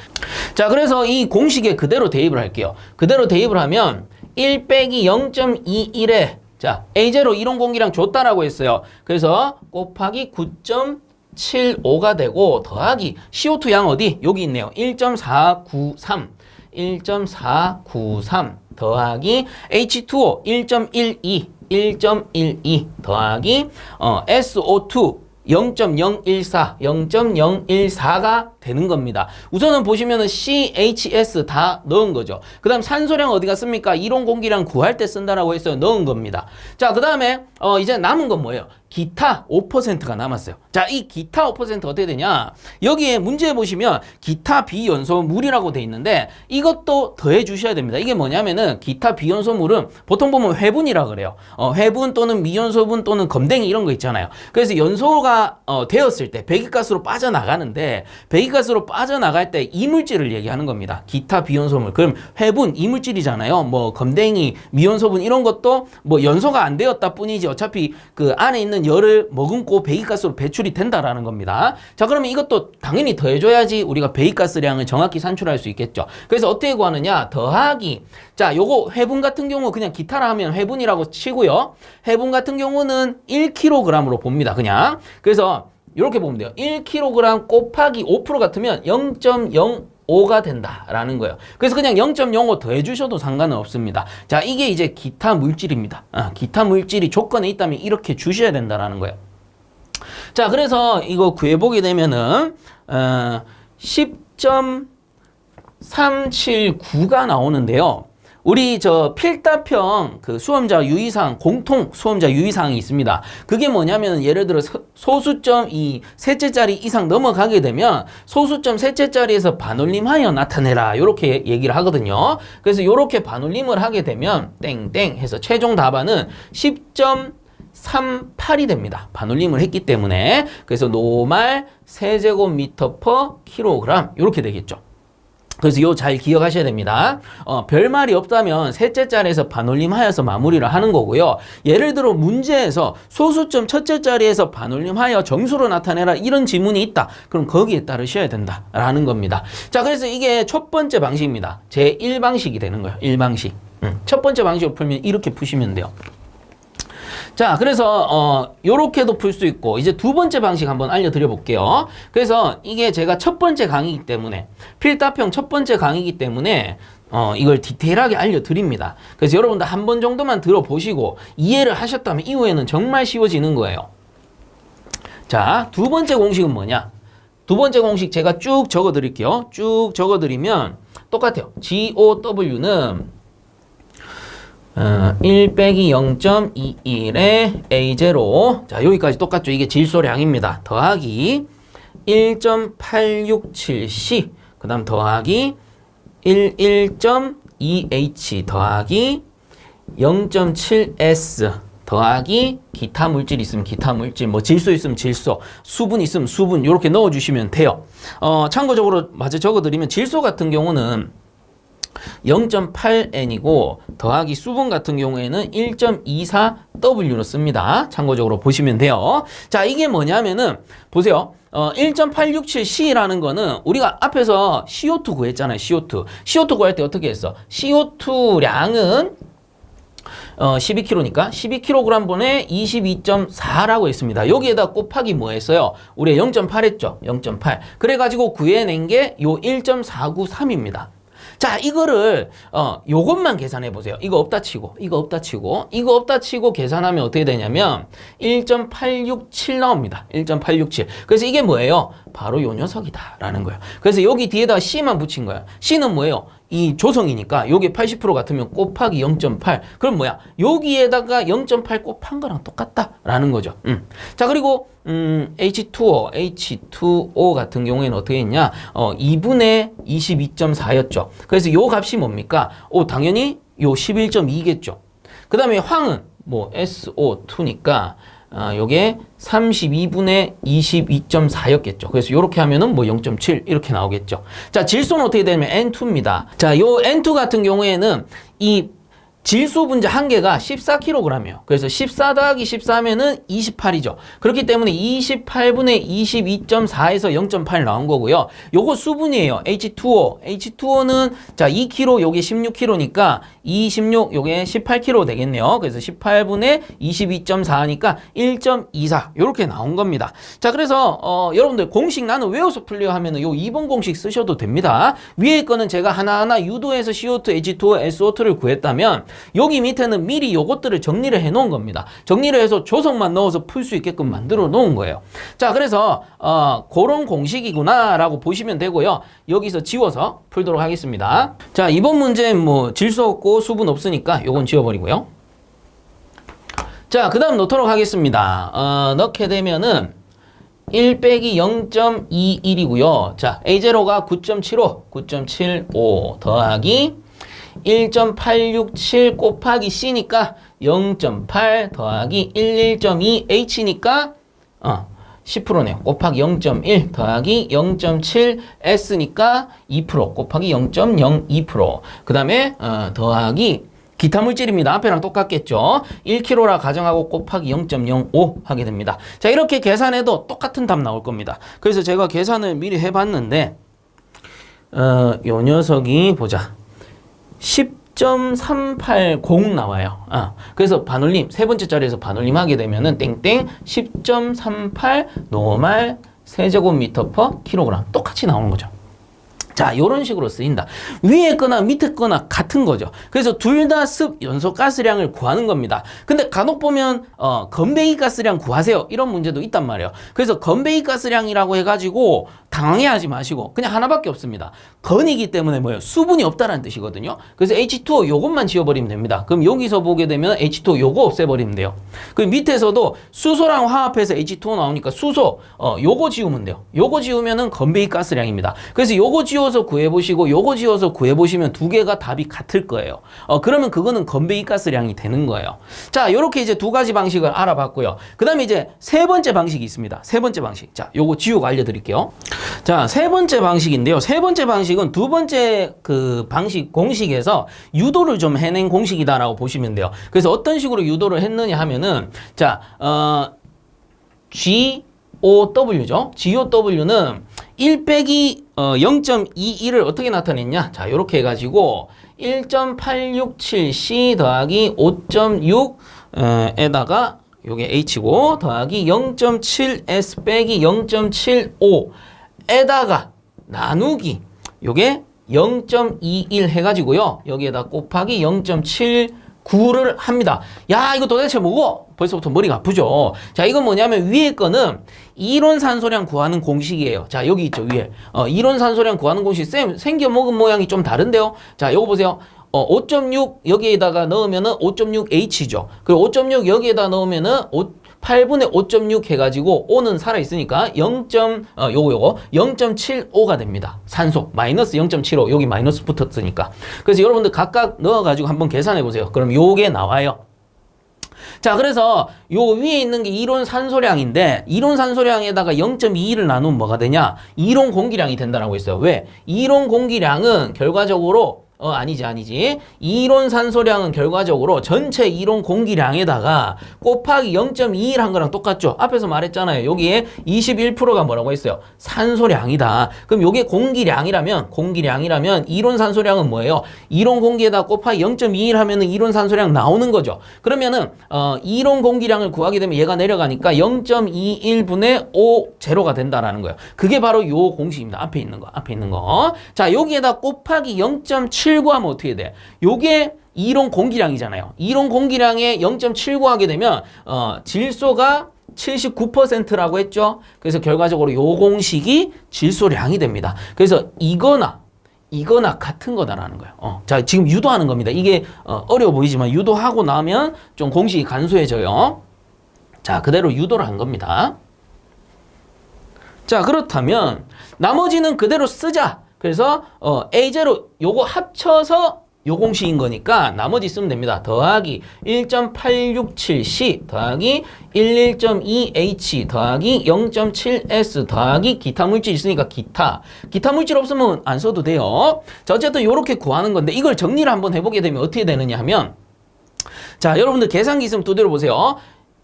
자, 그래서 이 공식에 그대로 대입을 할게요. 그대로 대입을 하면 1 빼기 0.21에 자, A0 이론 공기량 줬다라고 했어요. 그래서 곱하기 9.75가 되고 더하기 CO2 양 어디? 여기 있네요. 1.493 더하기 H2O 1.12 더하기 SO2 0.014가 되는 겁니다. 우선은 보시면은 CHS 다 넣은 거죠. 그 다음 산소량 어디 갔습니까? 이론 공기량 구할 때 쓴다라고 했어요. 넣은 겁니다. 자, 그 다음에 이제 남은 건 뭐예요? 기타 5%가 남았어요. 자, 이 기타 5% 어떻게 되냐? 여기에 문제에 보시면 기타 비연소물이라고 돼 있는데 이것도 더해 주셔야 됩니다. 이게 뭐냐면은 기타 비연소물은 보통 보면 회분이라 그래요. 회분 또는 미연소분 또는 검댕이 이런 거 있잖아요. 그래서 연소가 되었을 때 배기가스로 빠져나가는데 배기가스로 빠져나갈 때 이물질을 얘기하는 겁니다. 기타 비연소물. 그럼 회분 이물질이잖아요. 뭐 검댕이, 미연소분 이런 것도 뭐 연소가 안 되었다 뿐이지 어차피 그 안에 있는 열을 머금고 배기가스로 배출이 된다라는 겁니다. 자, 그러면 이것도 당연히 더해줘야지 우리가 배기가스량을 정확히 산출할 수 있겠죠. 그래서 어떻게 구하느냐? 더하기. 자, 요거 회분 같은 경우 그냥 기타라 하면 회분이라고 치고요. 회분 같은 경우는 1kg으로 봅니다. 그냥. 그래서 이렇게 보면 돼요. 1kg 곱하기 5% 같으면 0.05가 된다라는 거예요. 그래서 그냥 0.05 더해주셔도 상관은 없습니다. 자, 이게 이제 기타 물질입니다. 기타 물질이 조건에 있다면 이렇게 주셔야 된다라는 거예요. 자, 그래서 이거 구해보게 되면은 10.379가 나오는데요. 우리 저 필답형 그 수험자 유의사항, 공통 수험자 유의사항이 있습니다. 그게 뭐냐면 예를 들어 소수점 이 셋째 자리 이상 넘어가게 되면 소수점 셋째 자리에서 반올림하여 나타내라 이렇게 얘기를 하거든요. 그래서 이렇게 반올림을 하게 되면 땡땡 해서 최종 답안은 10.38이 됩니다. 반올림을 했기 때문에. 그래서 노말 세제곱미터 퍼 킬로그램 이렇게 되겠죠. 그래서 이거 잘 기억하셔야 됩니다. 별말이 없다면 셋째 자리에서 반올림하여서 마무리를 하는 거고요. 예를 들어 문제에서 소수점 첫째 자리에서 반올림하여 정수로 나타내라 이런 지문이 있다. 그럼 거기에 따르셔야 된다라는 겁니다. 자, 그래서 이게 첫 번째 방식입니다. 제1방식이 되는 거예요. 1방식. 첫 번째 방식으로 풀면 이렇게 푸시면 돼요. 자, 그래서 요렇게도 풀 수 있고 이제 두 번째 방식 한번 알려드려 볼게요. 그래서 이게 제가 첫 번째 강의이기 때문에 필답형 첫 번째 강의이기 때문에 이걸 디테일하게 알려드립니다. 그래서 여러분들 한 번 정도만 들어보시고 이해를 하셨다면 이후에는 정말 쉬워지는 거예요. 자, 두 번째 공식은 뭐냐? 두 번째 공식 제가 쭉 적어드릴게요. 쭉 적어드리면 똑같아요. GOW는 1 빼기 0.21에 A0 자, 여기까지 똑같죠. 이게 질소량입니다. 더하기 1.867C 그 다음 더하기 11.2H 더하기 0.7S 더하기 기타 물질 있으면 기타 물질, 뭐 질소 있으면 질소, 수분 있으면 수분 이렇게 넣어주시면 돼요. 참고적으로 마저 적어드리면 질소 같은 경우는 0.8N이고 더하기 수분 같은 경우에는 1.24W로 씁니다. 참고적으로 보시면 돼요. 자, 이게 뭐냐면은 보세요. 1.867C라는 거는 우리가 앞에서 CO2 구했잖아요. CO2 구할 때 어떻게 했어? CO2량은 12kg니까 12kg 분에 22.4라고 했습니다. 여기에다 곱하기 뭐 했어요? 우리 0.8 했죠? 0.8. 그래가지고 구해낸 게 요 1.493입니다. 자, 이거를 요것만 계산해 보세요. 이거 없다 치고 계산하면 어떻게 되냐면 1.867 나옵니다. 1.867. 그래서 이게 뭐예요? 바로 요 녀석이다라는 거예요. 그래서 여기 뒤에다 C만 붙인 거예요. C는 뭐예요? 이 조성이니까 여기 80% 같으면 곱하기 0.8. 그럼 뭐야? 여기에다가 0.8 곱한 거랑 똑같다라는 거죠. 자, 그리고 H2O 같은 경우에는 어떻게 했냐? 2분의 22.4였죠. 그래서 요 값이 뭡니까? 당연히 요 11.2겠죠. 그 다음에 황은 뭐 SO2니까 요게 32분의 22.4였겠죠. 그래서 이렇게 하면은 뭐 0.7 이렇게 나오겠죠. 자, 질소는 어떻게 되냐면 N2입니다. 자, 요 N2 같은 경우에는 이 질소 분자 한 개가 14kg이에요. 그래서 14 더하기 14 하면은 28이죠. 그렇기 때문에 28분의 22.4에서 0.8 나온 거고요. 요거 수분이에요. H2O. 자, 2kg, 요게 16kg니까 16, 요게 18kg 되겠네요. 그래서 18분의 22.4니까 1.24. 요렇게 나온 겁니다. 자, 그래서 여러분들 공식 나는 외워서 풀려 하면은 요 2번 공식 쓰셔도 됩니다. 위에 거는 제가 하나하나 유도해서 CO2, H2O, SO2를 구했다면 여기 밑에는 미리 요것들을 정리를 해 놓은 겁니다. 정리를 해서 조성만 넣어서 풀 수 있게끔 만들어 놓은 거예요. 자, 그래서 그런 공식이구나 라고 보시면 되고요. 여기서 지워서 풀도록 하겠습니다. 자, 이번 문제는 뭐 질소 없고 수분 없으니까 요건 지워버리고요. 자, 그 다음 넣도록 하겠습니다. 넣게 되면은 1 빼기 0.21이고요. 자, A0가 9.75 더하기 1.867 곱하기 C니까 0.8 더하기 11.2 H니까 10%네요. 곱하기 0.1 더하기 0.7 S니까 2% 곱하기 0.02%. 그 다음에 더하기 기타 물질입니다. 앞에랑 똑같겠죠. 1kg라 가정하고 곱하기 0.05 하게 됩니다. 자, 이렇게 계산해도 똑같은 답 나올 겁니다. 그래서 제가 계산을 미리 해봤는데 요 녀석이 보자. 10.380 나와요. 그래서 반올림, 세 번째 자리에서 반올림 하게 되면은 땡땡 10.38 노말 세제곱미터 퍼 킬로그램 똑같이 나오는 거죠. 자, 요런 식으로 쓰인다. 위에 거나 밑에 거나 같은 거죠. 그래서 둘 다 습 연소 가스량을 구하는 겁니다. 근데 간혹 보면 건배기 가스량 구하세요. 이런 문제도 있단 말이에요. 그래서 건배기 가스량이라고 해가지고 당황해하지 마시고 그냥 하나밖에 없습니다. 건이기 때문에 뭐예요? 수분이 없다라는 뜻이거든요. 그래서 H2O 요것만 지워버리면 됩니다. 그럼 여기서 보게 되면 H2O 요거 없애버리면 돼요. 그 밑에서도 수소랑 화합해서 H2O 나오니까 수소 요거 지우면 돼요. 요거 지우면은 건배기 가스량입니다. 그래서 요거 지워서 구해보시고 요거 지워서 구해보시면 두 개가 답이 같을 거예요. 그러면 그거는 건배기 가스량이 되는 거예요. 자, 요렇게 이제 두 가지 방식을 알아봤고요. 그 다음에 이제 세 번째 방식이 있습니다. 세 번째 방식. 자, 요거 지우고 알려드릴게요. 자, 세 번째 방식인데요. 세 번째 방식은 두 번째 그 방식 공식에서 유도를 좀 해낸 공식이다라고 보시면 돼요. 그래서 어떤 식으로 유도를 했느냐 하면은 자, GOW죠. GOW는 1 빼기 0.21을 어떻게 나타냈냐? 자, 요렇게 해가지고 1.867C 더하기 5.6 에다가 요게 H고 더하기 0.7S 빼기 0.75 에다가 나누기 요게 0.21 해가지고요. 여기에다 곱하기 0.79를 합니다. 야, 이거 도대체 뭐고? 벌써부터 머리가 아프죠. 자, 이건 뭐냐면 위에 거는 이론 산소량 구하는 공식이에요. 자, 여기 있죠, 위에. 이론 산소량 구하는 공식. 쌤, 생겨먹은 모양이 좀 다른데요? 자, 요거 보세요. 5.6 여기에다가 넣으면은 5.6H죠. 그리고 5.6 여기에다 넣으면은 8분의 5.6 해가지고 5는 살아있으니까 0.75가 됩니다. 산소 마이너스 0.75 여기 마이너스 붙었으니까. 그래서 여러분들 각각 넣어가지고 한번 계산해보세요. 그럼 요게 나와요. 자, 그래서 요 위에 있는 게 이론 산소량인데 이론 산소량에다가 0.21을 나누면 뭐가 되냐? 이론 공기량이 된다라고 했어요. 왜? 이론 공기량은 결과적으로 아니지. 이론 산소량은 결과적으로 전체 이론 공기량에다가 곱하기 0.21 한 거랑 똑같죠. 앞에서 말했잖아요. 여기에 21%가 뭐라고 했어요? 산소량이다. 그럼 요게 공기량이라면 이론 산소량은 뭐예요? 이론 공기에다 곱하기 0.21 하면은 이론 산소량 나오는 거죠. 그러면은 이론 공기량을 구하게 되면 얘가 내려가니까 0.21분의 5 제로가 된다라는 거예요. 그게 바로 요 공식입니다. 앞에 있는 거. 자, 여기에다 곱하기 0.79 하면 어떻게 돼? 요게 이론 공기량이잖아요. 이론 공기량에 0.79 하게 되면 질소가 79%라고 했죠. 그래서 결과적으로 요 공식이 질소량이 됩니다. 그래서 이거나 같은 거다라는 거예요. 자, 지금 유도하는 겁니다. 이게 어려워 보이지만 유도하고 나면 좀 공식이 간소해져요. 자, 그대로 유도를 한 겁니다. 자, 그렇다면 나머지는 그대로 쓰자. 그래서 A0 요거 합쳐서 요 공식인 거니까 나머지 쓰면 됩니다. 더하기 1.867C 더하기 11.2H 더하기 0.7S 더하기 기타 물질 있으니까 기타 물질 없으면 안 써도 돼요. 자, 어쨌든 요렇게 구하는 건데 이걸 정리를 한번 해보게 되면 어떻게 되느냐 하면, 자, 여러분들 계산기 있으면 두드려 보세요.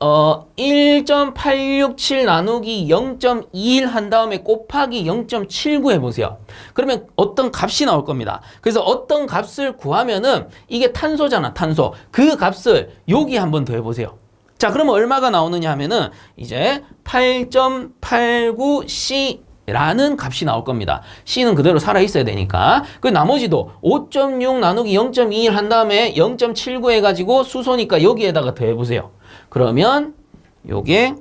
1.867 나누기 0.21 한 다음에 곱하기 0.79 해보세요. 그러면 어떤 값이 나올 겁니다. 그래서 어떤 값을 구하면은 이게 탄소잖아, 탄소. 그 값을 여기 한번 더 해보세요. 자, 그러면 얼마가 나오느냐 하면은 이제 8.89C 라는 값이 나올 겁니다. C는 그대로 살아있어야 되니까. 그 나머지도 5.6 나누기 0.21 한 다음에 0.79 해가지고 수소니까 여기에다가 더 해보세요. 그러면 요게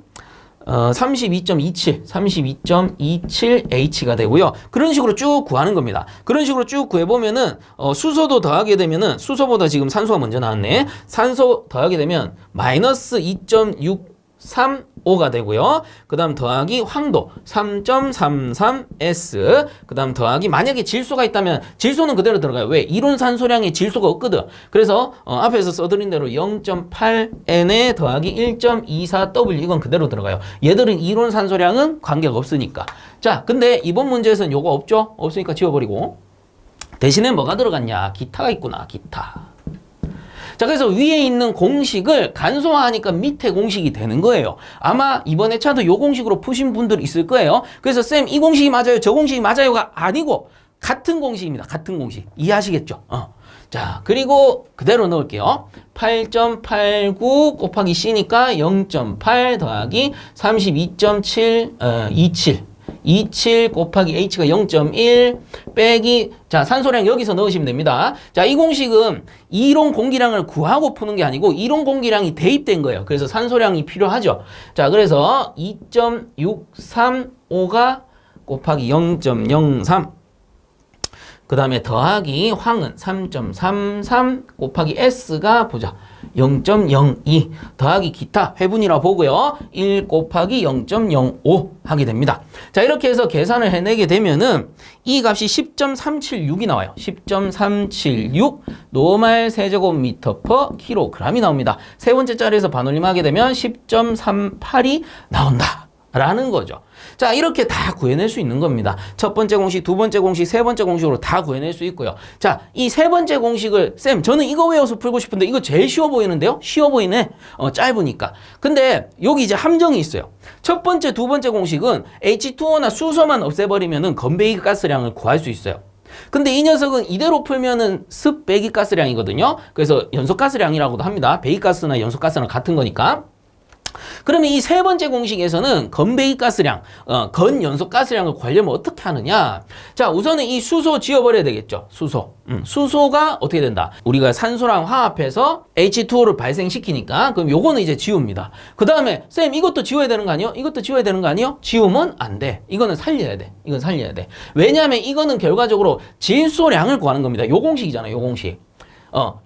32.27H가 되고요. 그런 식으로 쭉 구하는 겁니다. 그런 식으로 쭉 구해보면은 수소도 더하게 되면은 수소보다 지금 산소가 먼저 나왔네. 산소 더하게 되면 마이너스 2.635가 되고요. 그 다음 더하기 황도 3.33S, 그 다음 더하기 만약에 질소가 있다면 질소는 그대로 들어가요. 왜? 이론 산소량에 질소가 없거든. 그래서 앞에서 써드린 대로 0.8N에 더하기 1.24W 이건 그대로 들어가요. 얘들은 이론 산소량은 관계가 없으니까. 자, 근데 이번 문제에서는 요거 없죠? 없으니까 지워버리고 대신에 뭐가 들어갔냐? 기타가 있구나. 기타. 자, 그래서 위에 있는 공식을 간소화하니까 밑에 공식이 되는 거예요. 아마 이번 회차도 요 공식으로 푸신 분들 있을 거예요. 그래서 쌤, 이 공식이 맞아요, 저 공식이 맞아요가 아니고 같은 공식입니다. 같은 공식. 이해하시겠죠? 자, 그리고 그대로 넣을게요. 8.89 곱하기 C니까 0.8 더하기 32.27 27 곱하기 H가 0.1 빼기, 자, 산소량 여기서 넣으시면 됩니다. 자, 이 공식은 이론 공기량을 구하고 푸는 게 아니고 이론 공기량이 대입된 거예요. 그래서 산소량이 필요하죠. 자, 그래서 2.635가 곱하기 0.03, 그 다음에 더하기 황은 3.33 곱하기 S가 보자 0.02 더하기 기타 회분이라 보고요. 1 곱하기 0.05 하게 됩니다. 자, 이렇게 해서 계산을 해내게 되면은 이 값이 10.376이 나와요. 10.376 노말 세제곱미터 퍼 킬로그램이 나옵니다. 세 번째 자리에서 반올림하게 되면 10.38이 나온다 라는 거죠. 자, 이렇게 다 구해낼 수 있는 겁니다. 첫 번째 공식, 두 번째 공식, 세 번째 공식으로 다 구해낼 수 있고요. 자, 이 세 번째 공식을 쌤, 저는 이거 외워서 풀고 싶은데 이거 제일 쉬워 보이는데요? 쉬워 보이네. 짧으니까. 근데 여기 이제 함정이 있어요. 첫 번째, 두 번째 공식은 H2O나 수소만 없애버리면은 건배기가스량을 구할 수 있어요. 근데 이 녀석은 이대로 풀면은 습 배기가스량이거든요. 그래서 연소가스량이라고도 합니다. 배기가스나 연소가스랑 같은 거니까. 그러면 이 세 번째 공식에서는 건배기가스량, 건연소가스량을 구하려면 어떻게 하느냐? 자, 우선은 이 수소 지워버려야 되겠죠. 수소가 어떻게 된다? 우리가 산소랑 화합해서 H2O를 발생시키니까 그럼 요거는 이제 지웁니다. 그 다음에 쌤, 이것도 지워야 되는 거 아니요? 이것도 지워야 되는 거 아니요? 지우면 안 돼. 이거는 살려야 돼. 이건 살려야 돼. 왜냐하면 이거는 결과적으로 질소량을 구하는 겁니다. 요 공식이잖아요. 요 공식.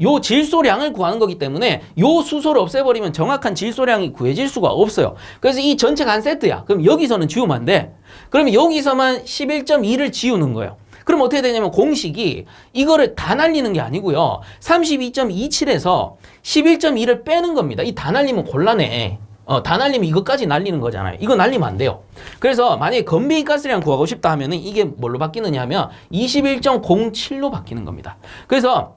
요 질소량을 구하는 거기 때문에 요 수소를 없애버리면 정확한 질소량이 구해질 수가 없어요. 그래서 이 전체가 한 세트야. 그럼 여기서는 지우면 안 돼. 그러면 여기서만 11.2를 지우는 거예요. 그럼 어떻게 되냐면 공식이 이거를 다 날리는 게 아니고요. 32.27에서 11.2를 빼는 겁니다. 이 다 날리면 곤란해. 다 날리면 이것까지 날리는 거잖아요. 이거 날리면 안 돼요. 그래서 만약에 건배기 가스량 구하고 싶다 하면은 이게 뭘로 바뀌느냐 하면 21.07로 바뀌는 겁니다. 그래서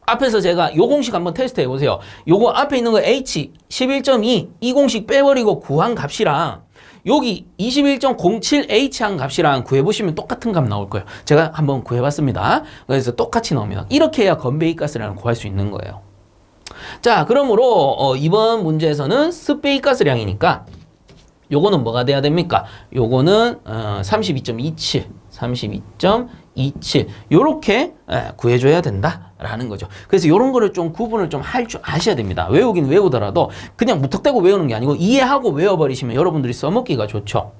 앞에서 제가 요 공식 한번 테스트 해보세요. 요거 앞에 있는 거 H 11.2 이 공식 빼버리고 구한 값이랑 여기 21.07H 한 값이랑 구해보시면 똑같은 값 나올 거예요. 제가 한번 구해봤습니다. 그래서 똑같이 나옵니다. 이렇게 해야 건배기 가스량을 구할 수 있는 거예요. 자, 그러므로 이번 문제에서는 습배기 가스량이니까 요거는 뭐가 돼야 됩니까? 요거는 32.27 요렇게 구해줘야 된다라는 거죠. 그래서 요런 거를 좀 구분을 좀 할 줄 아셔야 됩니다. 외우긴 외우더라도 그냥 무턱대고 외우는 게 아니고 이해하고 외워버리시면 여러분들이 써먹기가 좋죠.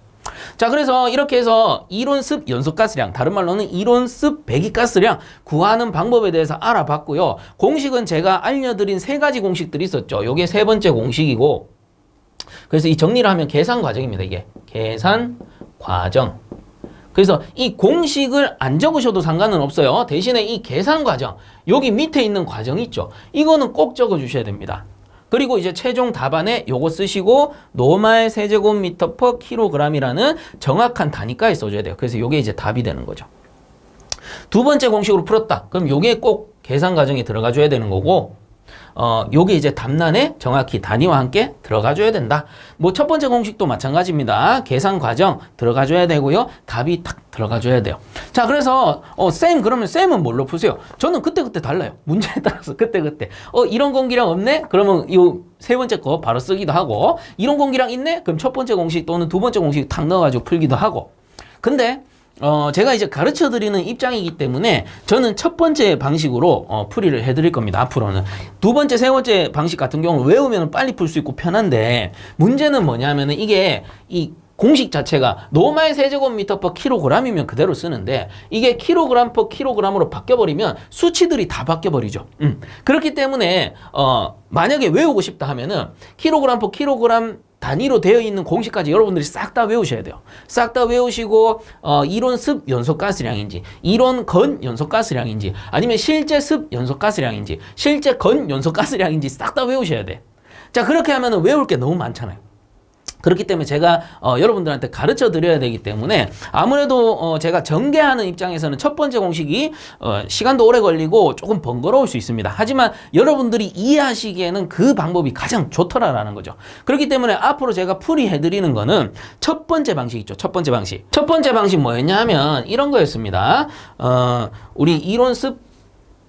자, 그래서 이렇게 해서 이론습 연소가스량, 다른 말로는 이론습 배기가스량 구하는 방법에 대해서 알아봤고요. 공식은 제가 알려드린 3가지 공식들이 있었죠. 요게 3번째 공식이고, 그래서 이 정리를 하면 계산 과정입니다. 이게 계산 과정. 그래서 이 공식을 안 적으셔도 상관은 없어요. 대신에 이 계산 과정, 여기 밑에 있는 과정 있죠. 이거는 꼭 적어 주셔야 됩니다. 그리고 이제 최종 답안에 요거 쓰시고 노말 세제곱미터 퍼 킬로그램이라는 정확한 단위까지 써줘야 돼요. 그래서 요게 이제 답이 되는 거죠. 두 번째 공식으로 풀었다. 그럼 요게 꼭 계산 과정에 들어가 줘야 되는 거고, 요게 이제 답란에 정확히 단위와 함께 들어가 줘야 된다. 뭐 첫 번째 공식도 마찬가지입니다. 계산 과정 들어가 줘야 되고요. 답이 탁 들어가 줘야 돼요. 자, 그래서 그러면 쌤은 뭘로 푸세요? 저는 그때그때 달라요. 문제에 따라서 그때그때. 이런 공기량 없네? 그러면 요 세 번째 거 바로 쓰기도 하고, 이런 공기량 있네? 그럼 첫 번째 공식 또는 두 번째 공식 탁 넣어가지고 풀기도 하고. 근데 제가 이제 가르쳐 드리는 입장이기 때문에 저는 첫 번째 방식으로 풀이를 해드릴 겁니다. 앞으로는. 두 번째, 세 번째 방식 같은 경우는 외우면 빨리 풀 수 있고 편한데, 문제는 뭐냐면은 이게 이 공식 자체가 노말 세제곱미터 퍼 킬로그램이면 그대로 쓰는데, 이게 킬로그램 퍼 킬로그램으로 바뀌어버리면 수치들이 다 바뀌어버리죠. 그렇기 때문에 만약에 외우고 싶다 하면은 킬로그램 퍼 킬로그램 단위로 되어 있는 공식까지 여러분들이 싹 다 외우셔야 돼요. 싹 다 외우시고 이론 습 연소가스량인지, 이론 건 연소가스량인지, 아니면 실제 습 연소가스량인지, 실제 건 연소가스량인지 싹 다 외우셔야 돼. 자, 그렇게 하면은 외울 게 너무 많잖아요. 그렇기 때문에 제가 여러분들한테 가르쳐 드려야 되기 때문에 아무래도 제가 전개하는 입장에서는 첫 번째 공식이 시간도 오래 걸리고 조금 번거로울 수 있습니다. 하지만 여러분들이 이해하시기에는 그 방법이 가장 좋더라라는 거죠. 그렇기 때문에 앞으로 제가 풀이해 드리는 거는 첫 번째 방식 있죠. 첫 번째 방식. 첫 번째 방식 뭐였냐 하면 이런 거였습니다. 우리 이론습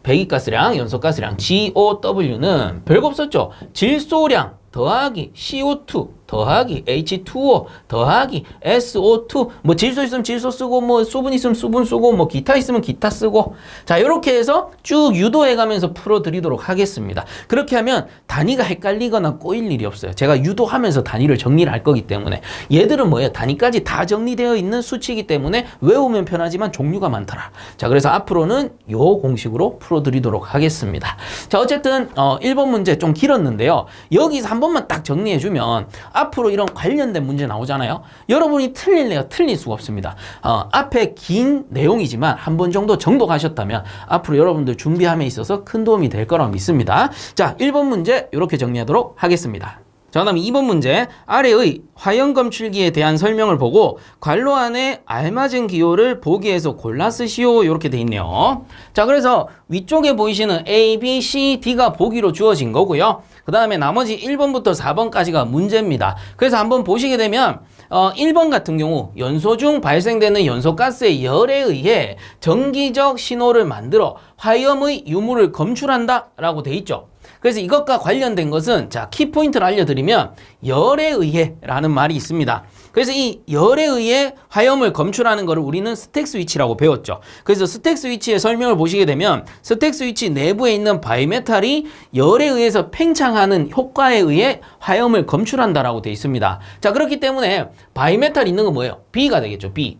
배기가스량, 연소가스량 GOW는 별거 없었죠. 질소량 더하기 CO2 더하기 H2O 더하기 SO2, 뭐 질소 있으면 질소 쓰고, 뭐 수분 있으면 수분 쓰고, 뭐 기타 있으면 기타 쓰고. 자, 이렇게 해서 쭉 유도해 가면서 풀어드리도록 하겠습니다. 그렇게 하면 단위가 헷갈리거나 꼬일 일이 없어요. 제가 유도하면서 단위를 정리를 할 거기 때문에. 얘들은 뭐예요? 단위까지 다 정리되어 있는 수치이기 때문에 외우면 편하지만 종류가 많더라. 자, 그래서 앞으로는 요 공식으로 풀어드리도록 하겠습니다. 자, 어쨌든 1번 문제 좀 길었는데요. 여기서 한 번만 딱 정리해주면 앞으로 이런 관련된 문제 나오잖아요. 여러분이 틀릴래요? 틀릴 수가 없습니다. 앞에 긴 내용이지만 한 번 정도 정독하셨다면 앞으로 여러분들 준비함에 있어서 큰 도움이 될 거라고 믿습니다. 자, 1번 문제 이렇게 정리하도록 하겠습니다. 자, 그다음 2번 문제. 아래의 화염검출기에 대한 설명을 보고 괄호 안에 알맞은 기호를 보기에서 골라 쓰시오. 이렇게 돼 있네요. 자, 그래서 위쪽에 보이시는 A, B, C, D가 보기로 주어진 거고요. 그 다음에 나머지 1번부터 4번까지가 문제입니다. 그래서 한번 보시게 되면 1번 같은 경우 연소 중 발생되는 연소가스의 열에 의해 정기적 신호를 만들어 화염의 유무를 검출한다 라고 돼 있죠. 그래서 이것과 관련된 것은, 자, 키포인트를 알려드리면 열에 의해 라는 말이 있습니다. 그래서 이 열에 의해 화염을 검출하는 것을 우리는 스택 스위치라고 배웠죠. 그래서 스택 스위치의 설명을 보시게 되면 스택 스위치 내부에 있는 바이메탈이 열에 의해서 팽창하는 효과에 의해 화염을 검출한다라고 되어 있습니다. 자, 그렇기 때문에 바이메탈 있는 건 뭐예요? B가 되겠죠. B.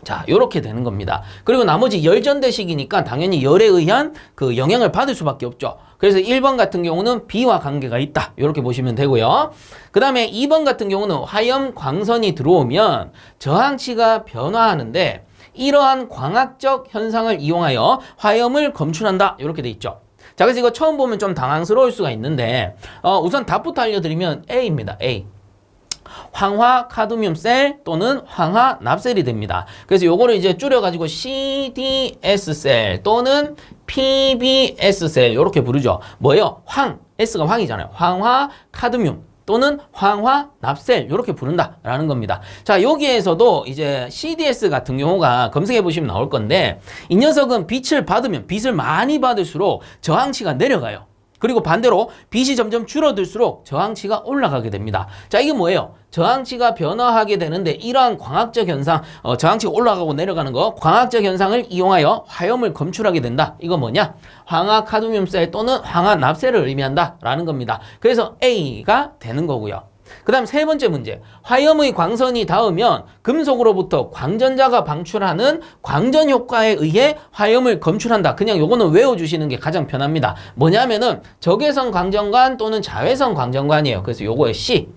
자, 요렇게 되는 겁니다. 그리고 나머지 열전대식이니까 당연히 열에 의한 그 영향을 받을 수밖에 없죠. 그래서 1번 같은 경우는 B와 관계가 있다. 요렇게 보시면 되고요. 그 다음에 2번 같은 경우는 화염 광선이 들어오면 저항치가 변화하는데 이러한 광학적 현상을 이용하여 화염을 검출한다. 요렇게 돼 있죠. 자, 그래서 이거 처음 보면 좀 당황스러울 수가 있는데 우선 답부터 알려드리면 A입니다. A. 황화 카드뮴셀 또는 황화 납셀이 됩니다. 그래서 요거를 이제 줄여가지고 CDS셀 또는 PBS셀 이렇게 부르죠. 뭐예요? S가 황이잖아요. 황화 카드뮴 또는 황화 납셀 이렇게 부른다라는 겁니다. 자, 여기에서도 이제 CDS 같은 경우가 검색해 보시면 나올 건데 이 녀석은 빛을 받으면 빛을 많이 받을수록 저항치가 내려가요. 그리고 반대로 빛이 점점 줄어들수록 저항치가 올라가게 됩니다. 자, 이게 뭐예요? 저항치가 변화하게 되는데 이러한 광학적 현상, 저항치가 올라가고 내려가는 거, 광학적 현상을 이용하여 화염을 검출하게 된다. 이거 뭐냐? 황화 카드뮴셀 또는 황화 납셀을 의미한다라는 겁니다. 그래서 A가 되는 거고요. 그 다음 세 번째 문제. 화염의 광선이 닿으면 금속으로부터 광전자가 방출하는 광전 효과에 의해 화염을 검출한다. 그냥 요거는 외워주시는 게 가장 편합니다. 뭐냐면은 적외선 광전관 또는 자외선 광전관이에요. 그래서 요거의 C.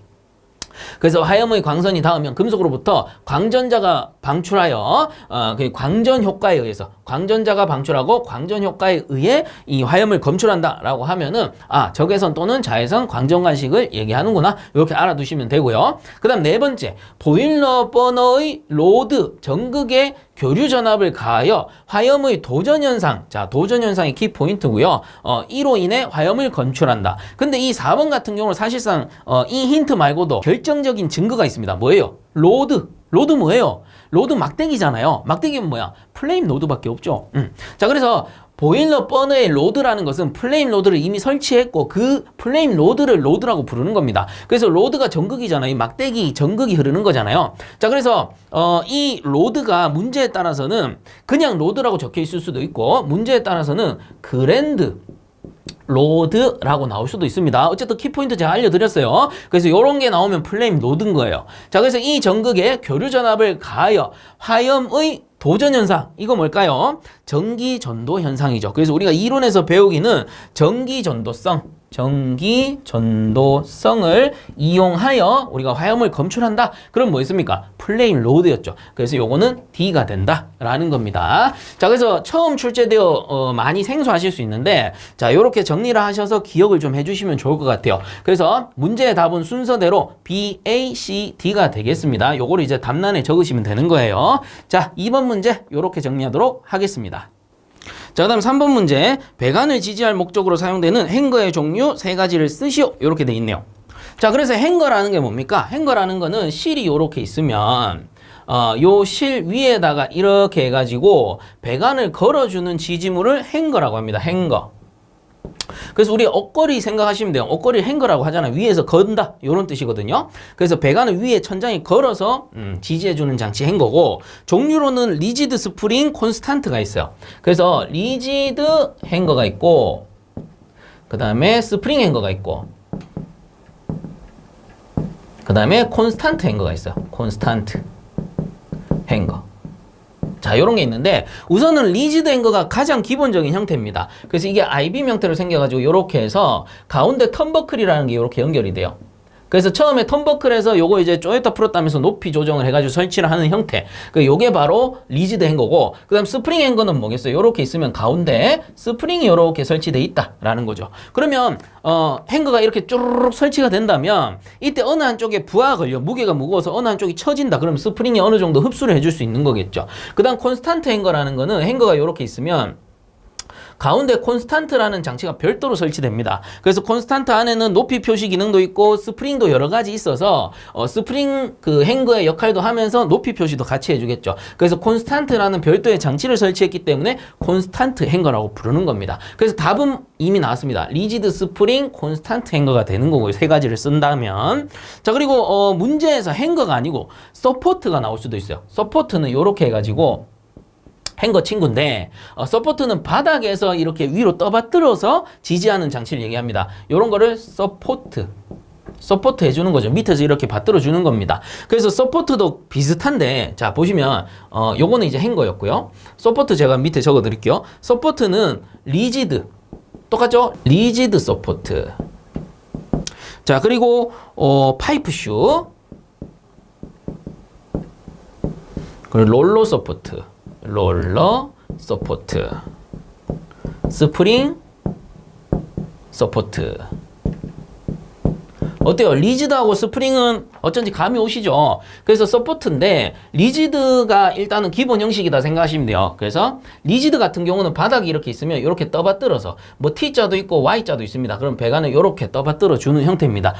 그래서 화염의 광선이 닿으면 금속으로부터 광전자가 방출하여 그 광전 효과에 의해서 광전자가 방출하고 광전 효과에 의해 이 화염을 검출한다라고 하면은 적외선 또는 자외선 광전관식을 얘기하는구나. 이렇게 알아두시면 되고요. 그다음 네 번째, 보일러 버너의 로드 전극에 교류 전압을 가하여 화염의 도전 현상. 자, 도전 현상이 키 포인트고요. 이로 인해 화염을 검출한다. 근데 이 4번 같은 경우는 사실상 이 힌트 말고도 결정적인 증거가 있습니다. 뭐예요? 로드. 로드 뭐예요? 로드 막대기잖아요. 막대기는 뭐야? 플레임 로드밖에 없죠. 자, 그래서 보일러 버너의 로드라는 것은 플레임 로드를 이미 설치했고 그 플레임 로드를 로드라고 부르는 겁니다. 그래서 로드가 전극이잖아요. 이 막대기 전극이 흐르는 거잖아요. 자, 그래서 이 로드가 문제에 따라서는 그냥 로드라고 적혀 있을 수도 있고 문제에 따라서는 그랜드 로드라고 나올 수도 있습니다. 어쨌든 키포인트 제가 알려드렸어요. 그래서 이런 게 나오면 플레임 로드인 거예요. 자, 그래서 이 전극에 교류 전압을 가하여 화염의 도전 현상, 이거 뭘까요? 전기 전도 현상이죠. 그래서 우리가 이론에서 배우기는 전기 전도성을 이용하여 우리가 화염을 검출한다. 그럼 뭐 있습니까? 플레임 로드였죠. 그래서 요거는 D가 된다라는 겁니다. 자, 그래서 처음 출제되어 많이 생소하실 수 있는데 자, 요렇게 정리를 하셔서 기억을 좀 해주시면 좋을 것 같아요. 그래서 문제의 답은 순서대로 B, A, C, D가 되겠습니다. 요거를 이제 답란에 적으시면 되는 거예요. 자, 2번 문제 요렇게 정리하도록 하겠습니다. 자, 그 다음 3번 문제. 배관을 지지할 목적으로 사용되는 행거의 종류 3가지를 쓰시오. 이렇게 돼 있네요. 자, 그래서 행거라는 게 뭡니까? 행거라는 거는 실이 이렇게 있으면 요 실 위에다가 이렇게 해가지고 배관을 걸어주는 지지물을 행거라고 합니다. 행거. 그래서 우리 옷걸이 생각하시면 돼요. 옷걸이 행거라고 하잖아요. 위에서 건다 이런 뜻이거든요. 그래서 배관을 위에 천장에 걸어서 지지해주는 장치 행거고 종류로는 리지드 스프링 콘스탄트가 있어요. 그래서 리지드 행거가 있고 그 다음에 스프링 행거가 있고 그 다음에 콘스탄트 행거가 있어요. 콘스탄트 행거. 자, 요런 게 있는데 우선은 리지드 행거가 가장 기본적인 형태입니다. 그래서 이게 아이빔 형태로 생겨가지고 요렇게 해서 가운데 턴버클이라는 게 요렇게 연결이 돼요. 그래서 처음에 턴버클에서 요거 이제 쪼였다 풀었다 하면서 높이 조정을 해가지고 설치를 하는 형태. 요게 바로 리지드 행거고, 그 다음 스프링 행거는 뭐겠어요? 요렇게 있으면 가운데 스프링이 요렇게 설치되어 있다라는 거죠. 그러면, 행거가 이렇게 쭈르륵 설치가 된다면, 이때 어느 한쪽에 부하가 걸려, 무게가 무거워서 어느 한쪽이 처진다. 그럼 스프링이 어느 정도 흡수를 해줄 수 있는 거겠죠. 그 다음 콘스탄트 행거라는 거는 행거가 요렇게 있으면, 가운데 콘스탄트라는 장치가 별도로 설치됩니다. 그래서 콘스탄트 안에는 높이 표시 기능도 있고 스프링도 여러 가지 있어서 스프링 그 행거의 역할도 하면서 높이 표시도 같이 해주겠죠. 그래서 콘스탄트라는 별도의 장치를 설치했기 때문에 콘스탄트 행거라고 부르는 겁니다. 그래서 답은 이미 나왔습니다. 리지드 스프링 콘스탄트 행거가 되는 거고요. 3가지를 쓴다면. 자, 그리고 문제에서 행거가 아니고 서포트가 나올 수도 있어요. 서포트는 이렇게 해가지고 행거 친구인데 서포트는 바닥에서 이렇게 위로 떠받들어서 지지하는 장치를 얘기합니다. 이런 거를 서포트 해주는 거죠. 밑에서 이렇게 받들어 주는 겁니다. 그래서 서포트도 비슷한데 자, 보시면 요거는 이제 행거였고요. 서포트 제가 밑에 적어 드릴게요. 서포트는 리지드 똑같죠? 리지드 서포트. 자, 그리고 파이프슈 그리고 롤러 서포트, 스프링, 서포트. 어때요? 리지드하고 스프링은 어쩐지 감이 오시죠? 그래서 서포트인데 리지드가 일단은 기본 형식이다 생각하시면 돼요. 그래서 리지드 같은 경우는 바닥이 이렇게 있으면 이렇게 떠받들어서 뭐 T자도 있고 Y자도 있습니다. 그럼 배관을 이렇게 떠받들어 주는 형태입니다.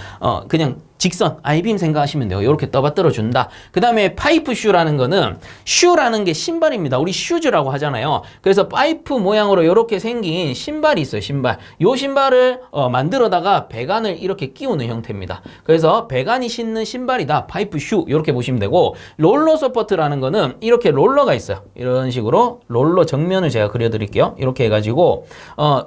그냥 직선, 아이빔 생각하시면 돼요. 이렇게 떠받들어 준다. 그 다음에 파이프 슈라는 거는 슈라는 게 신발입니다. 우리 슈즈라고 하잖아요. 그래서 파이프 모양으로 이렇게 생긴 신발이 있어요. 신발. 요 신발을 만들어다가 배관을 이렇게 끼우는 형태입니다. 그래서 배관이 신는 신발이다. 파이프 슈 이렇게 보시면 되고 롤러 서포트라는 거는 이렇게 롤러가 있어요. 이런 식으로 롤러 정면을 제가 그려드릴게요. 이렇게 해가지고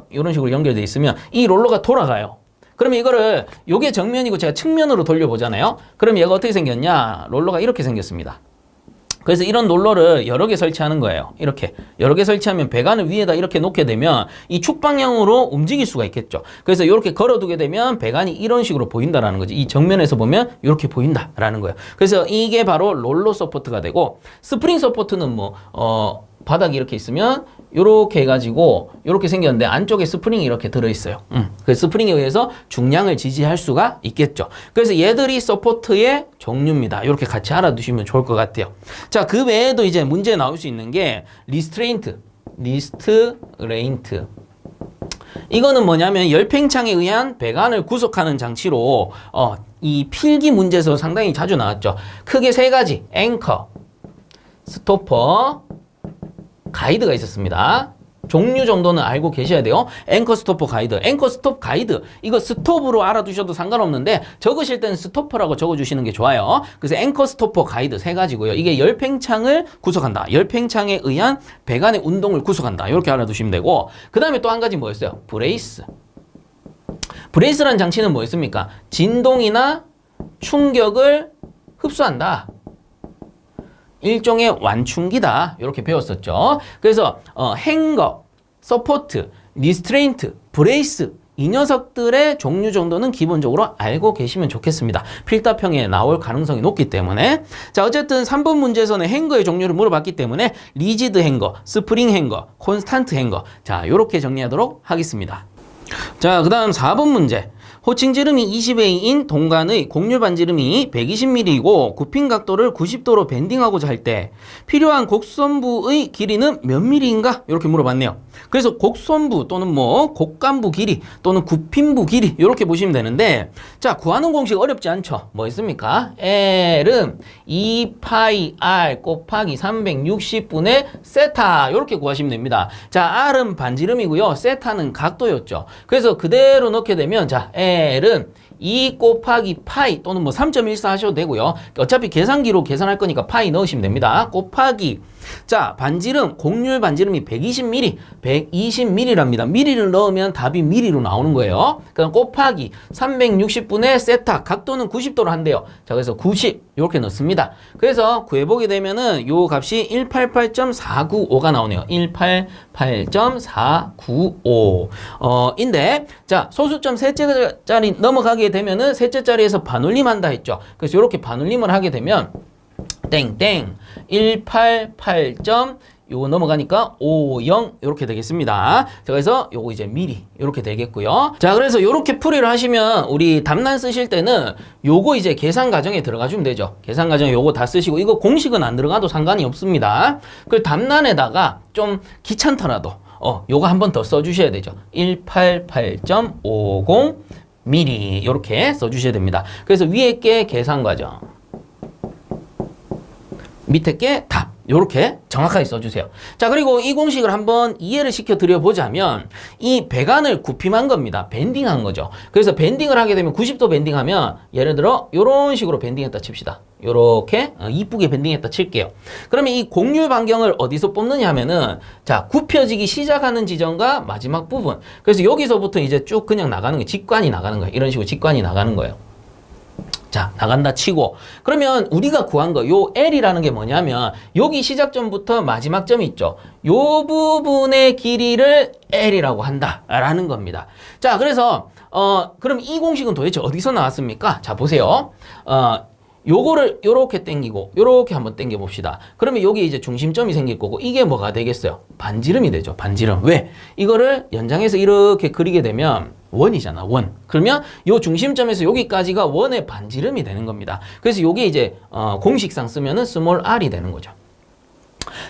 이런 식으로 연결되어 있으면 이 롤러가 돌아가요. 그러면 이거를 요게 정면이고 제가 측면으로 돌려보잖아요. 그럼 얘가 어떻게 생겼냐? 롤러가 이렇게 생겼습니다. 그래서 이런 롤러를 여러 개 설치하는 거예요. 이렇게 여러 개 설치하면 배관을 위에다 이렇게 놓게 되면 이 축 방향으로 움직일 수가 있겠죠. 그래서 이렇게 걸어두게 되면 배관이 이런 식으로 보인다라는 거지. 이 정면에서 보면 이렇게 보인다라는 거예요. 그래서 이게 바로 롤러 서포트가 되고 스프링 서포트는 바닥이 이렇게 있으면 요렇게 해가지고 요렇게 생겼는데 안쪽에 스프링이 이렇게 들어있어요. 그 스프링에 의해서 중량을 지지할 수가 있겠죠. 그래서 얘들이 서포트의 종류입니다. 이렇게 같이 알아두시면 좋을 것 같아요. 자, 그 외에도 이제 문제 나올 수 있는 게 리스트레인트. 이거는 뭐냐면 열팽창에 의한 배관을 구속하는 장치로 이 필기 문제에서 상당히 자주 나왔죠. 크게 세 가지: 앵커, 스토퍼, 가이드가 있었습니다. 종류 정도는 알고 계셔야 돼요. 앵커, 스토퍼, 가이드. 앵커, 스톱, 가이드. 이거 스톱으로 알아두셔도 상관없는데 적으실 때는 스토퍼라고 적어주시는 게 좋아요. 그래서 앵커, 스토퍼, 가이드 세 가지고요. 이게 열팽창을 구속한다. 열팽창에 의한 배관의 운동을 구속한다. 이렇게 알아두시면 되고, 그 다음에 또 한 가지 뭐였어요? 브레이스. 브레이스라는 장치는 뭐였습니까? 진동이나 충격을 흡수한다. 일종의 완충기다. 이렇게 배웠었죠. 그래서 행거, 서포트, 리스트레인트, 브레이스 이 녀석들의 종류 정도는 기본적으로 알고 계시면 좋겠습니다. 필답형에 나올 가능성이 높기 때문에. 자, 어쨌든 3번 문제에서는 행거의 종류를 물어봤기 때문에 리지드 행거, 스프링 행거, 콘스탄트 행거. 자, 요렇게 정리하도록 하겠습니다. 자, 그 다음 4번 문제. 호칭 지름이 20A인 동관의 곡률 반지름이 120mm이고 굽힌 각도를 90도로 밴딩하고자 할 때 필요한 곡선부의 길이는 몇 mm인가? 이렇게 물어봤네요. 그래서 곡선부 또는 곡간부 길이 또는 굽힌부 길이 이렇게 보시면 되는데, 자, 구하는 공식 어렵지 않죠? 뭐 있습니까? L은 2πr 곱하기 360분의 세타 이렇게 구하시면 됩니다. 자, R은 반지름이고요. 세타는 각도였죠. 그래서 그대로 넣게 되면 자, L은 2 곱하기 파이 또는 3.14 하셔도 되고요. 어차피 계산기로 계산할 거니까 파이 넣으시면 됩니다. 곱하기, 자, 반지름, 곡률 반지름이 120mm, 120mm랍니다. mm를 넣으면 답이 mm로 나오는 거예요. 그럼 곱하기 360분의 세타, 각도는 90도로 한대요. 자, 그래서 90 이렇게 넣습니다. 그래서 구해보게 되면은 요 값이 188.495가 나오네요. 188.495 인데, 자, 소수점 셋째 자리 넘어가게 되면은 셋째 자리에서 반올림한다 했죠. 그래서 이렇게 반올림을 하게 되면 땡땡 188. 요거 넘어가니까 50 이렇게 되겠습니다. 자, 그래서 요거 이제 미리 이렇게 되겠고요. 자, 그래서 요렇게 풀이를 하시면 우리 답란 쓰실 때는 요거 이제 계산 과정에 들어가 주면 되죠. 계산 과정에 요거 다 쓰시고, 이거 공식은 안 들어가도 상관이 없습니다. 그 답란에다가 좀 귀찮더라도 요거 한 번 더 써주셔야 되죠. 188.50 mm 이렇게 써주셔야 됩니다. 그래서 위에 게 계산 과정, 밑에 게 답. 요렇게 정확하게 써주세요. 자, 그리고 이 공식을 한번 이해를 시켜 드려보자면 이 배관을 굽힘한 겁니다. 밴딩한 거죠. 그래서 밴딩을 하게 되면 90도 밴딩하면 예를 들어 요런 식으로 밴딩했다 칩시다. 요렇게 이쁘게 밴딩했다 칠게요. 그러면 이 곡률 반경을 어디서 뽑느냐 하면은, 자, 굽혀지기 시작하는 지점과 마지막 부분. 그래서 여기서부터 이제 쭉 그냥 나가는 거예요. 직관이 나가는 거예요. 이런 식으로 직관이 나가는 거예요. 자, 나간다 치고, 그러면 우리가 구한 거, 요 L이라는 게 뭐냐면 여기 시작점부터 마지막 점이 있죠. 요 부분의 길이를 L이라고 한다라는 겁니다. 자, 그래서 그럼 이 공식은 도대체 어디서 나왔습니까? 자, 보세요. 요거를 요렇게 당기고 요렇게 한번 당겨 봅시다. 그러면 여기 이제 중심점이 생길 거고, 이게 뭐가 되겠어요? 반지름이 되죠. 반지름. 왜? 이거를 연장해서 이렇게 그리게 되면 원이잖아, 원. 그러면 요 중심점에서 여기까지가 원의 반지름이 되는 겁니다. 그래서 요게 이제 공식상 쓰면은 스몰 r이 되는 거죠.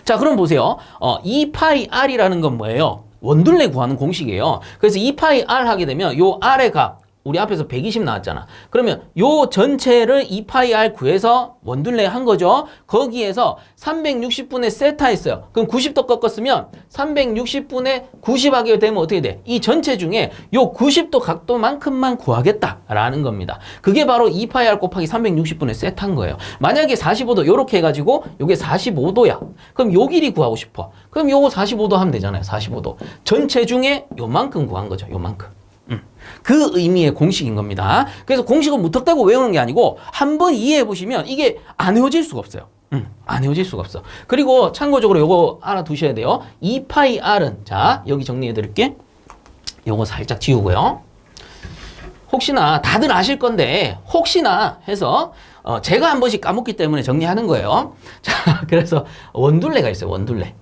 자, 그럼 보세요. 2파이 r이라는 건 뭐예요? 원둘레 구하는 공식이에요. 그래서 2파이 r 하게 되면 요 r의 값, 우리 앞에서 120 나왔잖아. 그러면 요 전체를 2파이 r 구해서 원둘레 한 거죠. 거기에서 360분의 세타 했어요. 그럼 90도 꺾었으면 360분의 90 하게 되면 어떻게 돼? 이 전체 중에 요 90도 각도만큼만 구하겠다라는 겁니다. 그게 바로 2파이 r 곱하기 360분의 세타인 거예요. 만약에 45도 요렇게 해가지고 요게 45도야. 그럼 요 길이 구하고 싶어. 그럼 요거 45도 하면 되잖아요. 45도. 전체 중에 요만큼 구한 거죠. 요만큼. 그 의미의 공식인 겁니다. 그래서 공식을 무턱대고 외우는 게 아니고 한번 이해해 보시면 이게 안 외워질 수가 없어요. 안 외워질 수가 없어. 그리고 참고적으로 요거 알아두셔야 돼요. 2파이 r은 자 여기 정리해 드릴게. 요거 살짝 지우고요. 혹시나 다들 아실 건데 혹시나 해서 제가 한 번씩 까먹기 때문에 정리하는 거예요. 자, 그래서 원둘레가 있어요. 원둘레.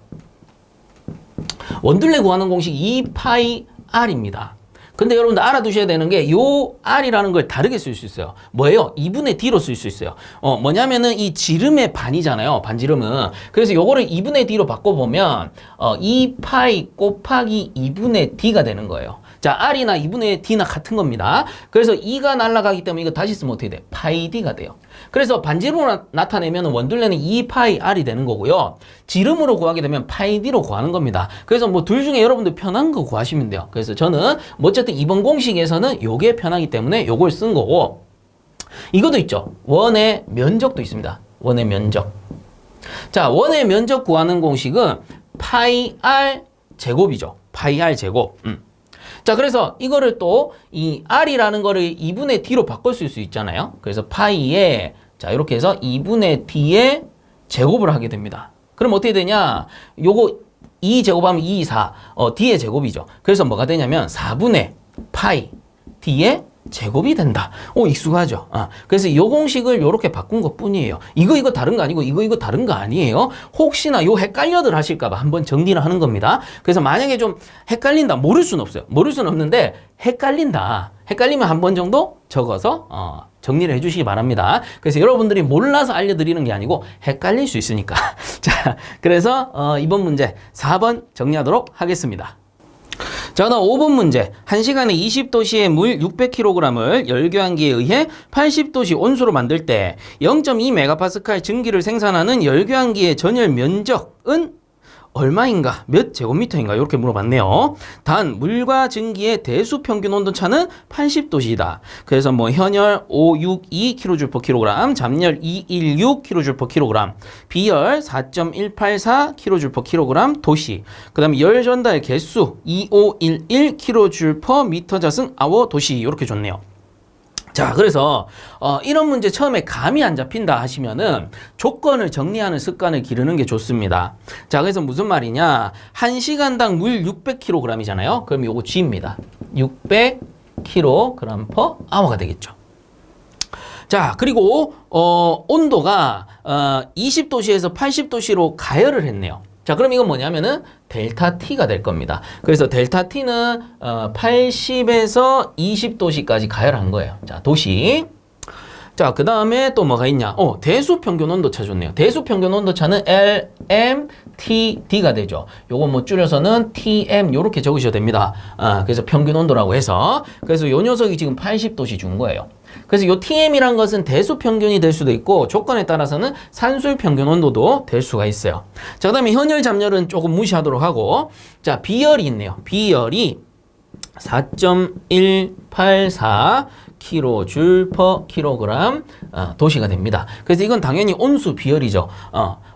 원둘레 구하는 공식 2파이 r입니다. 근데 여러분들 알아두셔야 되는 게 요 r이라는 걸 다르게 쓸 수 있어요. 뭐예요? 2분의 d로 쓸 수 있어요. 뭐냐면은 이 지름의 반이잖아요. 반지름은. 그래서 요거를 2분의 d로 바꿔보면 2파이 곱하기 2분의 d가 되는 거예요. 자, r이나 2분의 d나 같은 겁니다. 그래서 2가 날아가기 때문에 이거 다시 쓰면 어떻게 돼? 파이 d가 돼요. 그래서 반지름으로 나타내면 원둘레는 2파이 r이 되는 거고요. 지름으로 구하게 되면 파이 d로 구하는 겁니다. 그래서 뭐 둘 중에 여러분들 편한 거 구하시면 돼요. 그래서 저는 뭐 어쨌든 이번 공식에서는 요게 편하기 때문에 요걸 쓴 거고, 이것도 있죠. 원의 면적도 있습니다. 원의 면적. 자, 원의 면적 구하는 공식은 파이 r 제곱이죠. 파이 r 제곱. 자, 그래서 이거를 또 이 r이라는 거를 2분의 d로 바꿀 수 있잖아요. 그래서 파이에 자 이렇게 해서 2분의 d의 제곱을 하게 됩니다. 그럼 어떻게 되냐? 요거 2 제곱하면 2, 4, d의 제곱이죠. 그래서 뭐가 되냐면 4분의 파이 d의 제곱이 된다. 익숙하죠? 그래서 이 공식을 이렇게 바꾼 것 뿐이에요. 이거 다른 거 아니고 이거 다른 거 아니에요. 혹시나 요 헷갈려들 하실까봐 한번 정리를 하는 겁니다. 그래서 만약에 좀 헷갈린다, 모를 수는 없어요. 모를 수는 없는데 헷갈린다. 헷갈리면 한 번 정도 적어서 정리를 해주시기 바랍니다. 그래서 여러분들이 몰라서 알려드리는 게 아니고 헷갈릴 수 있으니까. 자, 그래서 이번 문제 4번 정리하도록 하겠습니다. 자, 그다음 5번 문제. 1시간에 20도씨의 물 600kg을 열교환기에 의해 80도씨 온수로 만들 때 0.2MPa 증기를 생산하는 열교환기의 전열 면적은 얼마인가? 몇 제곱미터인가? 이렇게 물어봤네요. 단 물과 증기의 대수 평균 온도 차는 80도씨이다. 그래서 뭐 현열 562 kJ/kg, 잠열 216 kJ/kg, 비열 4.184 kJ/kg 도시. 그다음에 열 전달 개수 2511 kJ/m자승/hr 도시. 이렇게 줬네요. 자, 그래서 이런 문제 처음에 감이 안 잡힌다 하시면은 조건을 정리하는 습관을 기르는 게 좋습니다. 자, 그래서 무슨 말이냐? 1시간당 물 600kg이잖아요. 그럼 요거 G입니다. 600kg/h가 되겠죠. 자, 그리고 온도가 20도씨에서 80도씨로 가열을 했네요. 자, 그럼 이건 뭐냐면은 델타 T가 될 겁니다. 그래서 델타 T는 80에서 20도씨까지 가열한 거예요. 자, 도시. 자, 그 다음에 또 뭐가 있냐? 대수 평균 온도차 줬네요. 대수 평균 온도차는 LMTD가 되죠. 요거 뭐 줄여서는 TM 요렇게 적으셔도 됩니다. 그래서 평균 온도라고 해서. 그래서 요 녀석이 지금 80도씨 준 거예요. 그래서 요 TM이란 것은 대수 평균이 될 수도 있고 조건에 따라서는 산술 평균 온도도 될 수가 있어요. 자, 그다음에 현열 잠열은 조금 무시하도록 하고, 자, 비열이 있네요. 비열이 4.184 kJ/kg 도시가 됩니다. 그래서 이건 당연히 온수 비열이죠.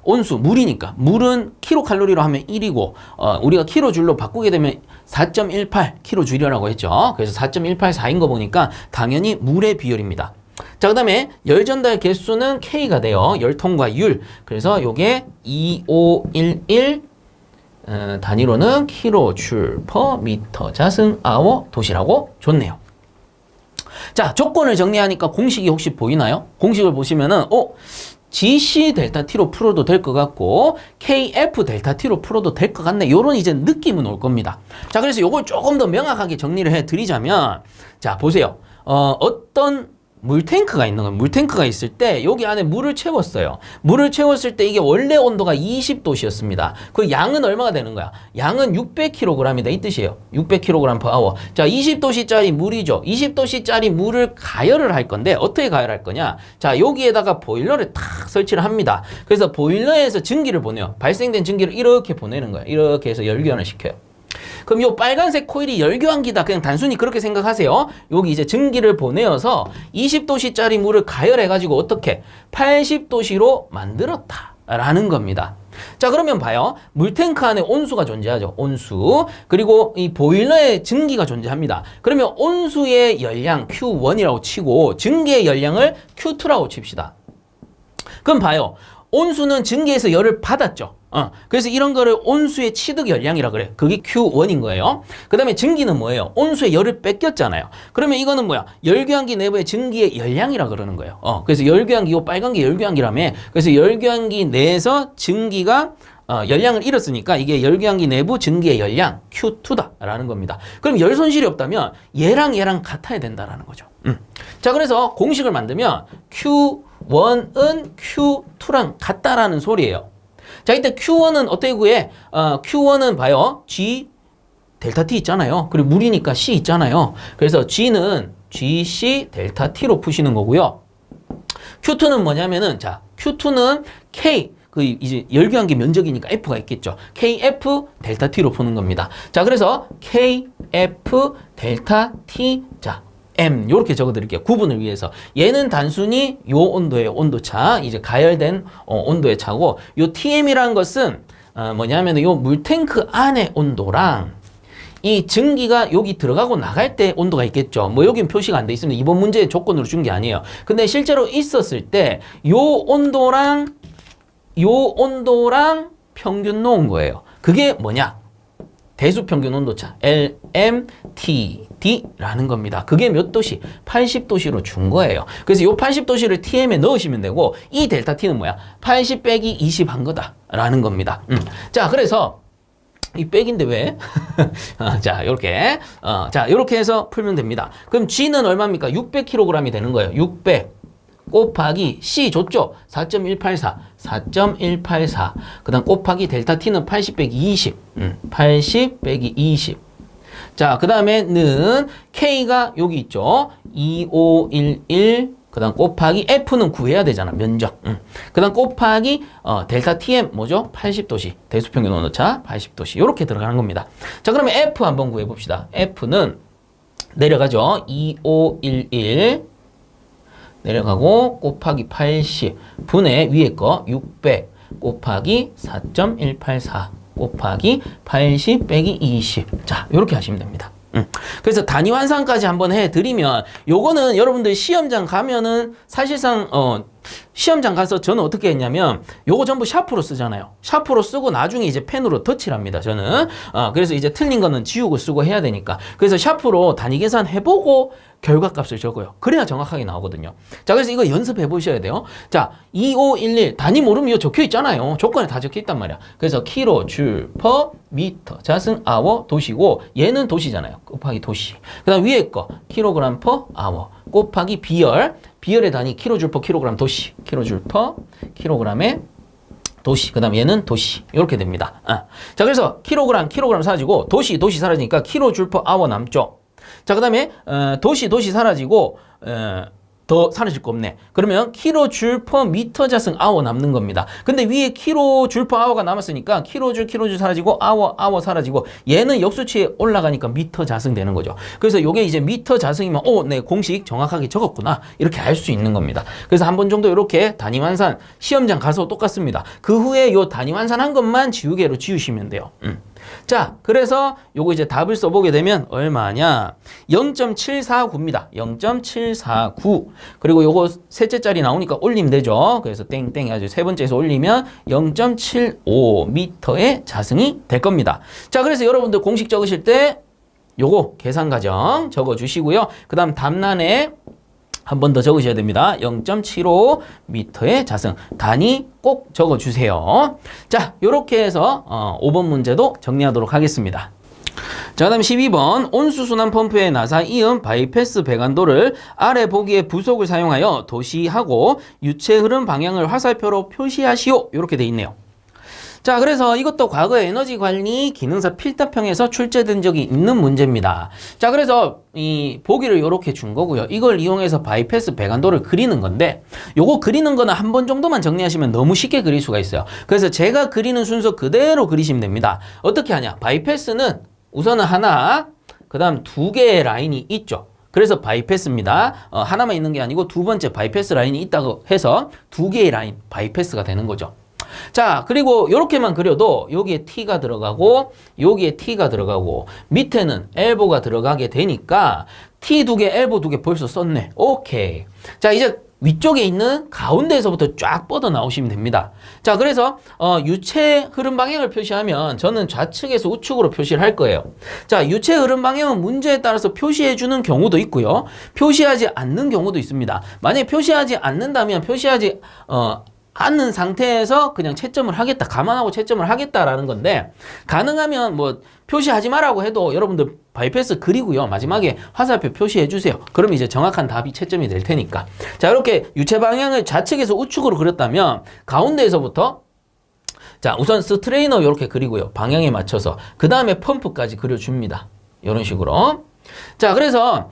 온수 물이니까 물은 킬로칼로리로 하면 1이고 우리가 킬로줄로 바꾸게 되면 4.18 킬로줄이라고 했죠. 그래서 4.184인 거 보니까 당연히 물의 비열입니다. 자, 그 다음에 열 전달 개수는 K가 돼요. 열통과 율. 그래서 요게 2511 단위로는 kJ/m자승/hr 도시라고 줬네요. 자, 조건을 정리하니까 공식이 혹시 보이나요? 공식을 보시면은 GC 델타 T로 풀어도 될 것 같고 KF 델타 T로 풀어도 될 것 같네. 요런 이제 느낌은 올 겁니다. 자, 그래서 요걸 조금 더 명확하게 정리를 해 드리자면 자, 보세요. 어떤 물탱크가 있는 거예요. 물탱크가 있을 때 여기 안에 물을 채웠어요. 물을 채웠을 때 이게 원래 온도가 20도씨였습니다. 그 양은 얼마가 되는 거야? 양은 600kg이다 이 뜻이에요. 600kg/h. 자, 20도씨짜리 물이죠. 20도씨짜리 물을 가열을 할 건데 어떻게 가열할 거냐? 자, 여기에다가 보일러를 탁 설치를 합니다. 그래서 보일러에서 증기를 보내요. 발생된 증기를 이렇게 보내는 거예요. 이렇게 해서 열교환을 시켜요. 그럼 요 빨간색 코일이 열교환기다. 그냥 단순히 그렇게 생각하세요. 여기 이제 증기를 보내어서 20도씨짜리 물을 가열해가지고 어떻게 80도씨로 만들었다 라는 겁니다. 자, 그러면 봐요. 물탱크 안에 온수가 존재하죠. 온수. 그리고 이 보일러에 증기가 존재합니다. 그러면 온수의 열량 Q1이라고 치고 증기의 열량을 Q2라고 칩시다. 그럼 봐요. 온수는 증기에서 열을 받았죠. 그래서 이런 거를 온수의 취득 열량이라 그래. 그게 Q1인 거예요. 그 다음에 증기는 뭐예요? 온수의 열을 뺏겼잖아요. 그러면 이거는 뭐야? 열교환기 내부의 증기의 열량이라 그러는 거예요. 그래서 열교환기, 요 빨간 게 열교환기라며. 그래서 열교환기 내에서 증기가 열량을 잃었으니까 이게 열교환기 내부 증기의 열량 Q2다라는 겁니다. 그럼 열 손실이 없다면 얘랑 같아야 된다라는 거죠. 자, 그래서 공식을 만들면 Q1은 Q2랑 같다라는 소리예요. 자, 이때 Q1은 어떻게 구해? Q1은 봐요. G 델타 T 있잖아요. 그리고 물이니까 C 있잖아요. 그래서 G는 GC 델타 T로 푸시는 거고요. Q2는 뭐냐면은 자, Q2는 K 이제 열교환기 면적이니까 F가 있겠죠. KF 델타 T로 푸는 겁니다. 자, 그래서 KF 델타 T 자, M 요렇게 적어 드릴게요. 구분을 위해서. 얘는 단순히 요 온도의 온도차, 이제 가열된 온도의 차고, 요 TM이라는 것은 뭐냐면 요 물탱크 안의 온도랑 이 증기가 여기 들어가고 나갈 때 온도가 있겠죠. 뭐 여기는 표시가 안 돼 있습니다. 이번 문제의 조건으로 준 게 아니에요. 근데 실제로 있었을 때 요 온도랑 평균 놓은 거예요. 그게 뭐냐? 대수평균 온도차 LMTD라는 겁니다. 그게 몇 도씨? 80도씨로 준 거예요. 그래서 이 80도씨를 TM에 넣으시면 되고 이 델타 T는 뭐야? 80 빼기 20 한 거다라는 겁니다. 자, 그래서 이 백인데 왜? 자, 요렇게 자, 요렇게 해서 풀면 됩니다. 그럼 G는 얼마입니까? 600kg이 되는 거예요. 600 곱하기 C 줬죠? 4.184. 그 다음 곱하기 델타 T는 80 빼기 20. 80 빼기 20. 자, 그 다음에는 K가 여기 있죠? 2511. 그 다음 곱하기 F는 구해야 되잖아. 면적. 그 다음 곱하기 델타 TM 뭐죠? 80도씨. 대수평균 온도차 80도씨. 요렇게 들어가는 겁니다. 자, 그러면 F 한번 구해봅시다. F는 내려가죠? 2511. 내려가고 곱하기 80 분의 위에 거 600 곱하기 4.184 곱하기 80 빼기 20. 자, 요렇게 하시면 됩니다. 그래서 단위 환산까지 한번 해드리면 요거는 여러분들 시험장 가면은 사실상 시험장 가서 저는 어떻게 했냐면 요거 전부 샤프로 쓰잖아요. 샤프로 쓰고 나중에 이제 펜으로 덧칠을 합니다. 저는 그래서 이제 틀린 거는 지우고 쓰고 해야 되니까 그래서 샤프로 단위 계산 해보고 결과값을 적어요. 그래야 정확하게 나오거든요. 자, 그래서 이거 연습해 보셔야 돼요. 자, 2511 단위 모르면 이거 적혀 있잖아요. 조건에 다 적혀 있단 말이야. 그래서 킬로 줄 퍼 미터 자승 아워 도시고 얘는 도시잖아요. 곱하기 도시. 그다음 위에 거 킬로그램 퍼 아워 곱하기 비열. 비열의 단위 킬로줄 퍼 킬로그램 도시. 킬로줄 퍼 킬로그램의 도시. 그 다음 얘는 도시. 이렇게 됩니다. 자, 그래서 킬로그램 사라지고 도시 사라지니까 킬로줄 퍼 아워 남죠. 자, 그 다음에 도시 사라지고 더 사라질 거 없네. 그러면 킬로줄 퍼 미터 자승 아워 남는 겁니다. 근데 위에 킬로줄 퍼 아워가 남았으니까 킬로줄 사라지고 아워 사라지고 얘는 역수치에 올라가니까 미터 자승 되는 거죠. 그래서 요게 이제 미터 자승이면 네, 공식 정확하게 적었구나. 이렇게 알 수 있는 겁니다. 그래서 한 번 정도 이렇게 단위 환산 시험장 가서 똑같습니다. 그 후에 요 단위 환산한 것만 지우개로 지우시면 돼요. 자, 그래서 요거 이제 답을 써보게 되면 얼마냐? 0.749입니다. 0.749. 그리고 요거 셋째 자리 나오니까 올리면 되죠. 그래서 땡땡 해가지고 세 번째에서 올리면 0.75m의 자승이 될 겁니다. 자, 그래서 여러분들 공식 적으실 때 요거 계산 과정 적어주시고요. 그 다음 답란에 한 번 더 적으셔야 됩니다. 0.75m의 자승. 단위 꼭 적어주세요. 자, 요렇게 해서 5번 문제도 정리하도록 하겠습니다. 자, 그다음 12번 온수순환 펌프의 나사 이음 바이패스 배관도를 아래 보기의 부속을 사용하여 도시하고 유체 흐름 방향을 화살표로 표시하시오. 이렇게 돼 있네요. 자, 그래서 이것도 과거 에너지 관리 기능사 필답형에서 출제된 적이 있는 문제입니다. 자, 그래서 이 보기를 이렇게 준 거고요. 이걸 이용해서 바이패스 배관도를 그리는 건데, 요거 그리는 거는 한 번 정도만 정리하시면 너무 쉽게 그릴 수가 있어요. 그래서 제가 그리는 순서 그대로 그리시면 됩니다. 어떻게 하냐? 바이패스는 우선은 하나, 그 다음 두 개의 라인이 있죠. 그래서 바이패스입니다. 하나만 있는 게 아니고 두 번째 바이패스 라인이 있다고 해서 두 개의 라인, 바이패스가 되는 거죠. 자, 그리고 이렇게만 그려도 여기에 T가 들어가고 여기에 T가 들어가고 밑에는 엘보가 들어가게 되니까 T 두 개, 엘보 두 개 벌써 썼네. 오케이. 자, 이제 위쪽에 있는 가운데에서부터 쫙 뻗어 나오시면 됩니다. 자, 그래서 유체 흐름 방향을 표시하면 저는 좌측에서 우측으로 표시를 할 거예요. 자, 유체 흐름 방향은 문제에 따라서 표시해 주는 경우도 있고요. 표시하지 않는 경우도 있습니다. 만약에 표시하지 않는다면 표시하지 않는 상태에서 그냥 채점을 하겠다, 감안하고 채점을 하겠다라는 건데, 가능하면 뭐 표시하지 말라고 해도 여러분들 바이패스 그리고요, 마지막에 화살표 표시해 주세요. 그럼 이제 정확한 답이 채점이 될 테니까. 자, 이렇게 유체 방향을 좌측에서 우측으로 그렸다면 가운데에서부터, 자, 우선 스트레이너 이렇게 그리고요, 방향에 맞춰서 그 다음에 펌프까지 그려줍니다. 이런 식으로. 자, 그래서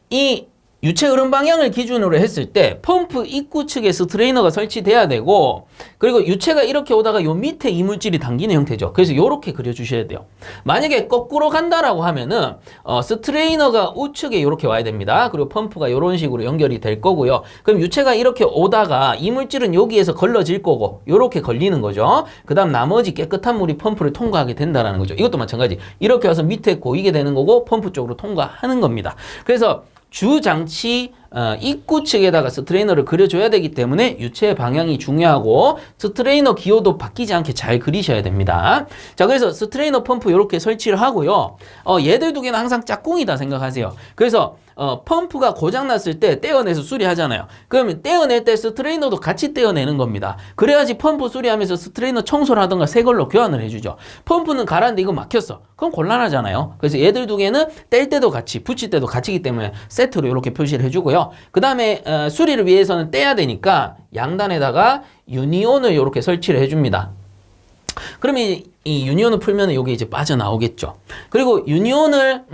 이 유체 흐름 방향을 기준으로 했을 때 펌프 입구 측에 스트레이너가 설치돼야 되고, 그리고 유체가 이렇게 오다가 요 밑에 이물질이 당기는 형태죠. 그래서 이렇게 그려주셔야 돼요. 만약에 거꾸로 간다라고 하면은 스트레이너가 우측에 이렇게 와야 됩니다. 그리고 펌프가 이런 식으로 연결이 될 거고요. 그럼 유체가 이렇게 오다가 이물질은 여기에서 걸러질 거고 이렇게 걸리는 거죠. 그 다음 나머지 깨끗한 물이 펌프를 통과하게 된다는 거죠. 이것도 마찬가지. 이렇게 와서 밑에 고이게 되는 거고 펌프 쪽으로 통과하는 겁니다. 그래서 주장치 입구 측에다가 스트레이너를 그려줘야 되기 때문에 유체 방향이 중요하고 스트레이너 기호도 바뀌지 않게 잘 그리셔야 됩니다. 자, 그래서 스트레이너 펌프 이렇게 설치를 하고요. 얘들 두 개는 항상 짝꿍이다 생각하세요. 그래서 펌프가 고장났을 때 떼어내서 수리하잖아요. 그러면 떼어낼 때 스트레이너도 같이 떼어내는 겁니다. 그래야지 펌프 수리하면서 스트레이너 청소를 하던가 새 걸로 교환을 해주죠. 펌프는 갈았는데 이거 막혔어. 그럼 곤란하잖아요. 그래서 얘들 두 개는 뗄 때도 같이, 붙일 때도 같이기 때문에 세트로 이렇게 표시를 해주고요. 그 다음에 수리를 위해서는 떼야 되니까 양단에다가 유니온을 이렇게 설치를 해줍니다. 그러면 이 유니온을 풀면 이게 이제 빠져나오겠죠. 그리고 유니온을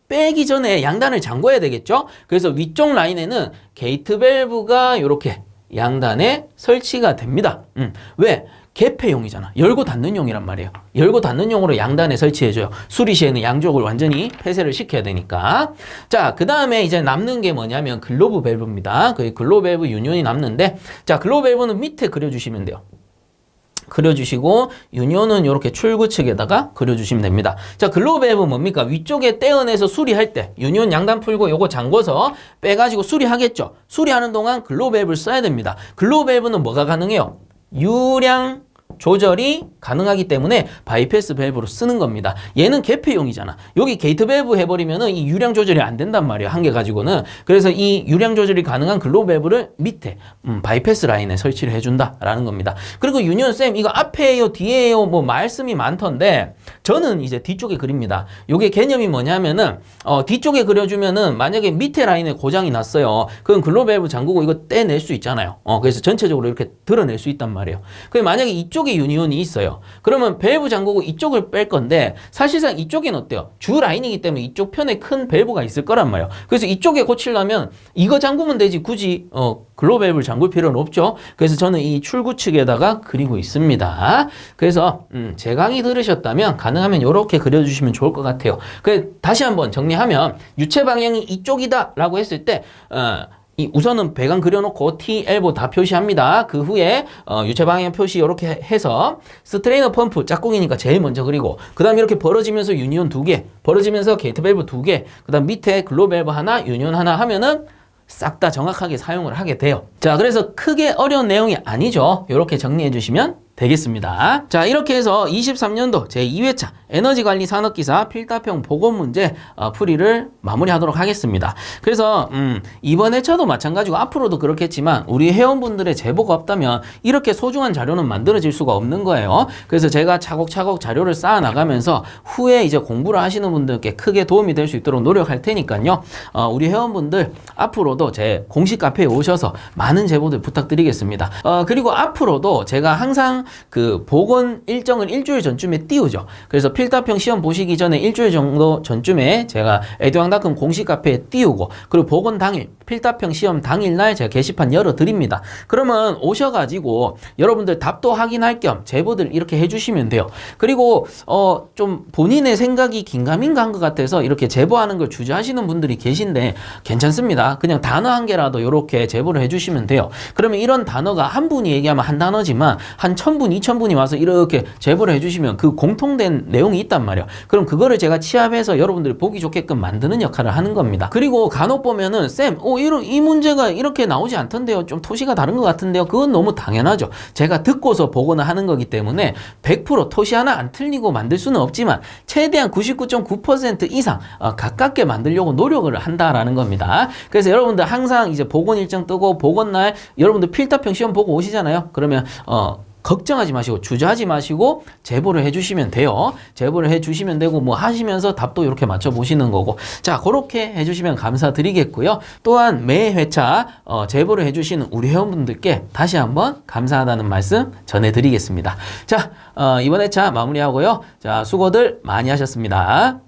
빼기 전에 양단을 잠궈야 되겠죠. 그래서 위쪽 라인에는 게이트 밸브가 이렇게 양단에 설치가 됩니다. 왜? 개폐용이잖아. 열고 닫는 용이란 말이에요. 열고 닫는 용으로 양단에 설치해줘요. 수리 시에는 양쪽을 완전히 폐쇄를 시켜야 되니까. 자, 그 다음에 이제 남는 게 뭐냐면 글로브 밸브입니다. 그 글로브 밸브 유니온이 남는데, 자, 글로브 밸브는 밑에 그려주시면 돼요. 그려주시고 유니온은 이렇게 출구 측에다가 그려주시면 됩니다. 자, 글로브 밸브 뭡니까? 위쪽에 떼어내서 수리할 때 유니온 양단 풀고 요거 잠궈서 빼가지고 수리하겠죠. 수리하는 동안 글로브 밸브를 써야 됩니다. 글로브 밸브는 뭐가 가능해요? 유량 조절이 가능하기 때문에 바이패스 밸브로 쓰는 겁니다. 얘는 개폐용이잖아. 여기 게이트 밸브 해버리면은 이 유량 조절이 안 된단 말이에요. 한 개 가지고는. 그래서 이 유량 조절이 가능한 글로브 밸브를 밑에 바이패스 라인에 설치를 해준다라는 겁니다. 그리고 유니온 쌤 이거 앞에요 뒤에요 뭐 말씀이 많던데 저는 이제 뒤쪽에 그립니다. 요게 개념이 뭐냐면은 뒤쪽에 그려주면은 만약에 밑에 라인에 고장이 났어요. 그럼 글로브 밸브 잠그고 이거 떼낼 수 있잖아요. 그래서 전체적으로 이렇게 드러낼 수 있단 말이에요. 그럼 만약에 이쪽에 유니온이 있어요. 그러면 밸브 잠그고 이쪽을 뺄 건데 사실상 이쪽에는 어때요? 주 라인이기 때문에 이쪽 편에 큰 밸브가 있을 거란 말이에요. 그래서 이쪽에 고치려면 이거 잠그면 되지 굳이 글로브 밸브를 잠글 필요는 없죠. 그래서 저는 이 출구 측에다가 그리고 있습니다. 그래서 제 강의 들으셨다면 가능하면 이렇게 그려주시면 좋을 것 같아요. 다시 한번 정리하면 유체 방향이 이쪽이다 라고 했을 때 우선은 배관 그려놓고 T, 엘보 다 표시합니다. 그 후에 유체 방향 표시 이렇게 해서 스트레이너 펌프 짝꿍이니까 제일 먼저 그리고 그 다음 이렇게 벌어지면서 유니온 2개 벌어지면서 게이트 밸브 2개 그 다음 밑에 글로브 밸브 하나 유니온 하나 하면은 싹 다 정확하게 사용을 하게 돼요. 자, 그래서 크게 어려운 내용이 아니죠. 이렇게 정리해 주시면 되겠습니다. 자, 이렇게 해서 23년도 제2회차 에너지관리 산업기사 필답형 보건 문제 풀이를 마무리하도록 하겠습니다. 그래서 이번 회차도 마찬가지고 앞으로도 그렇겠지만 우리 회원분들의 제보가 없다면 이렇게 소중한 자료는 만들어질 수가 없는 거예요. 그래서 제가 차곡차곡 자료를 쌓아 나가면서 후에 이제 공부를 하시는 분들께 크게 도움이 될 수 있도록 노력할 테니까요. 우리 회원분들 앞으로도 제 공식 카페에 오셔서 많은 제보들 부탁드리겠습니다. 그리고 앞으로도 제가 항상 그 보건 일정을 일주일 전쯤에 띄우죠. 그래서 필답형 시험 보시기 전에 일주일 정도 전쯤에 제가 에듀왕닷컴 공식 카페에 띄우고, 그리고 보건 당일 필답형 시험 당일날 제가 게시판 열어드립니다. 그러면 오셔가지고 여러분들 답도 확인할 겸 제보들 이렇게 해주시면 돼요. 그리고 좀 본인의 생각이 긴가민가한 것 같아서 이렇게 제보하는 걸 주저하시는 분들이 계신데 괜찮습니다. 그냥 단어 한 개라도 이렇게 제보를 해주시면 돼요. 그러면 이런 단어가 한 분이 얘기하면 한 단어지만 한 1000분, 2000분이 와서 이렇게 제보를 해주시면 그 공통된 내용이 있단 말이에요. 그럼 그거를 제가 취합해서 여러분들이 보기 좋게끔 만드는 역할을 하는 겁니다. 그리고 간혹 보면은 쌤, 이 문제가 이렇게 나오지 않던데요. 좀 토시가 다른 것 같은데요. 그건 너무 당연하죠. 제가 듣고서 보거나 하는 거기 때문에 100% 토시 하나 안 틀리고 만들 수는 없지만 최대한 99.9% 이상 가깝게 만들려고 노력을 한다라는 겁니다. 그래서 여러분들 항상 이제 보건 일정 뜨고 보건 날 여러분들 필답형 시험 보고 오시잖아요. 그러면 걱정하지 마시고 주저하지 마시고 제보를 해주시면 돼요. 제보를 해주시면 되고 뭐 하시면서 답도 이렇게 맞춰보시는 거고, 자, 그렇게 해주시면 감사드리겠고요. 또한 매 회차 제보를 해주시는 우리 회원분들께 다시 한번 감사하다는 말씀 전해드리겠습니다. 자, 이번 회차 마무리하고요. 자, 수고들 많이 하셨습니다.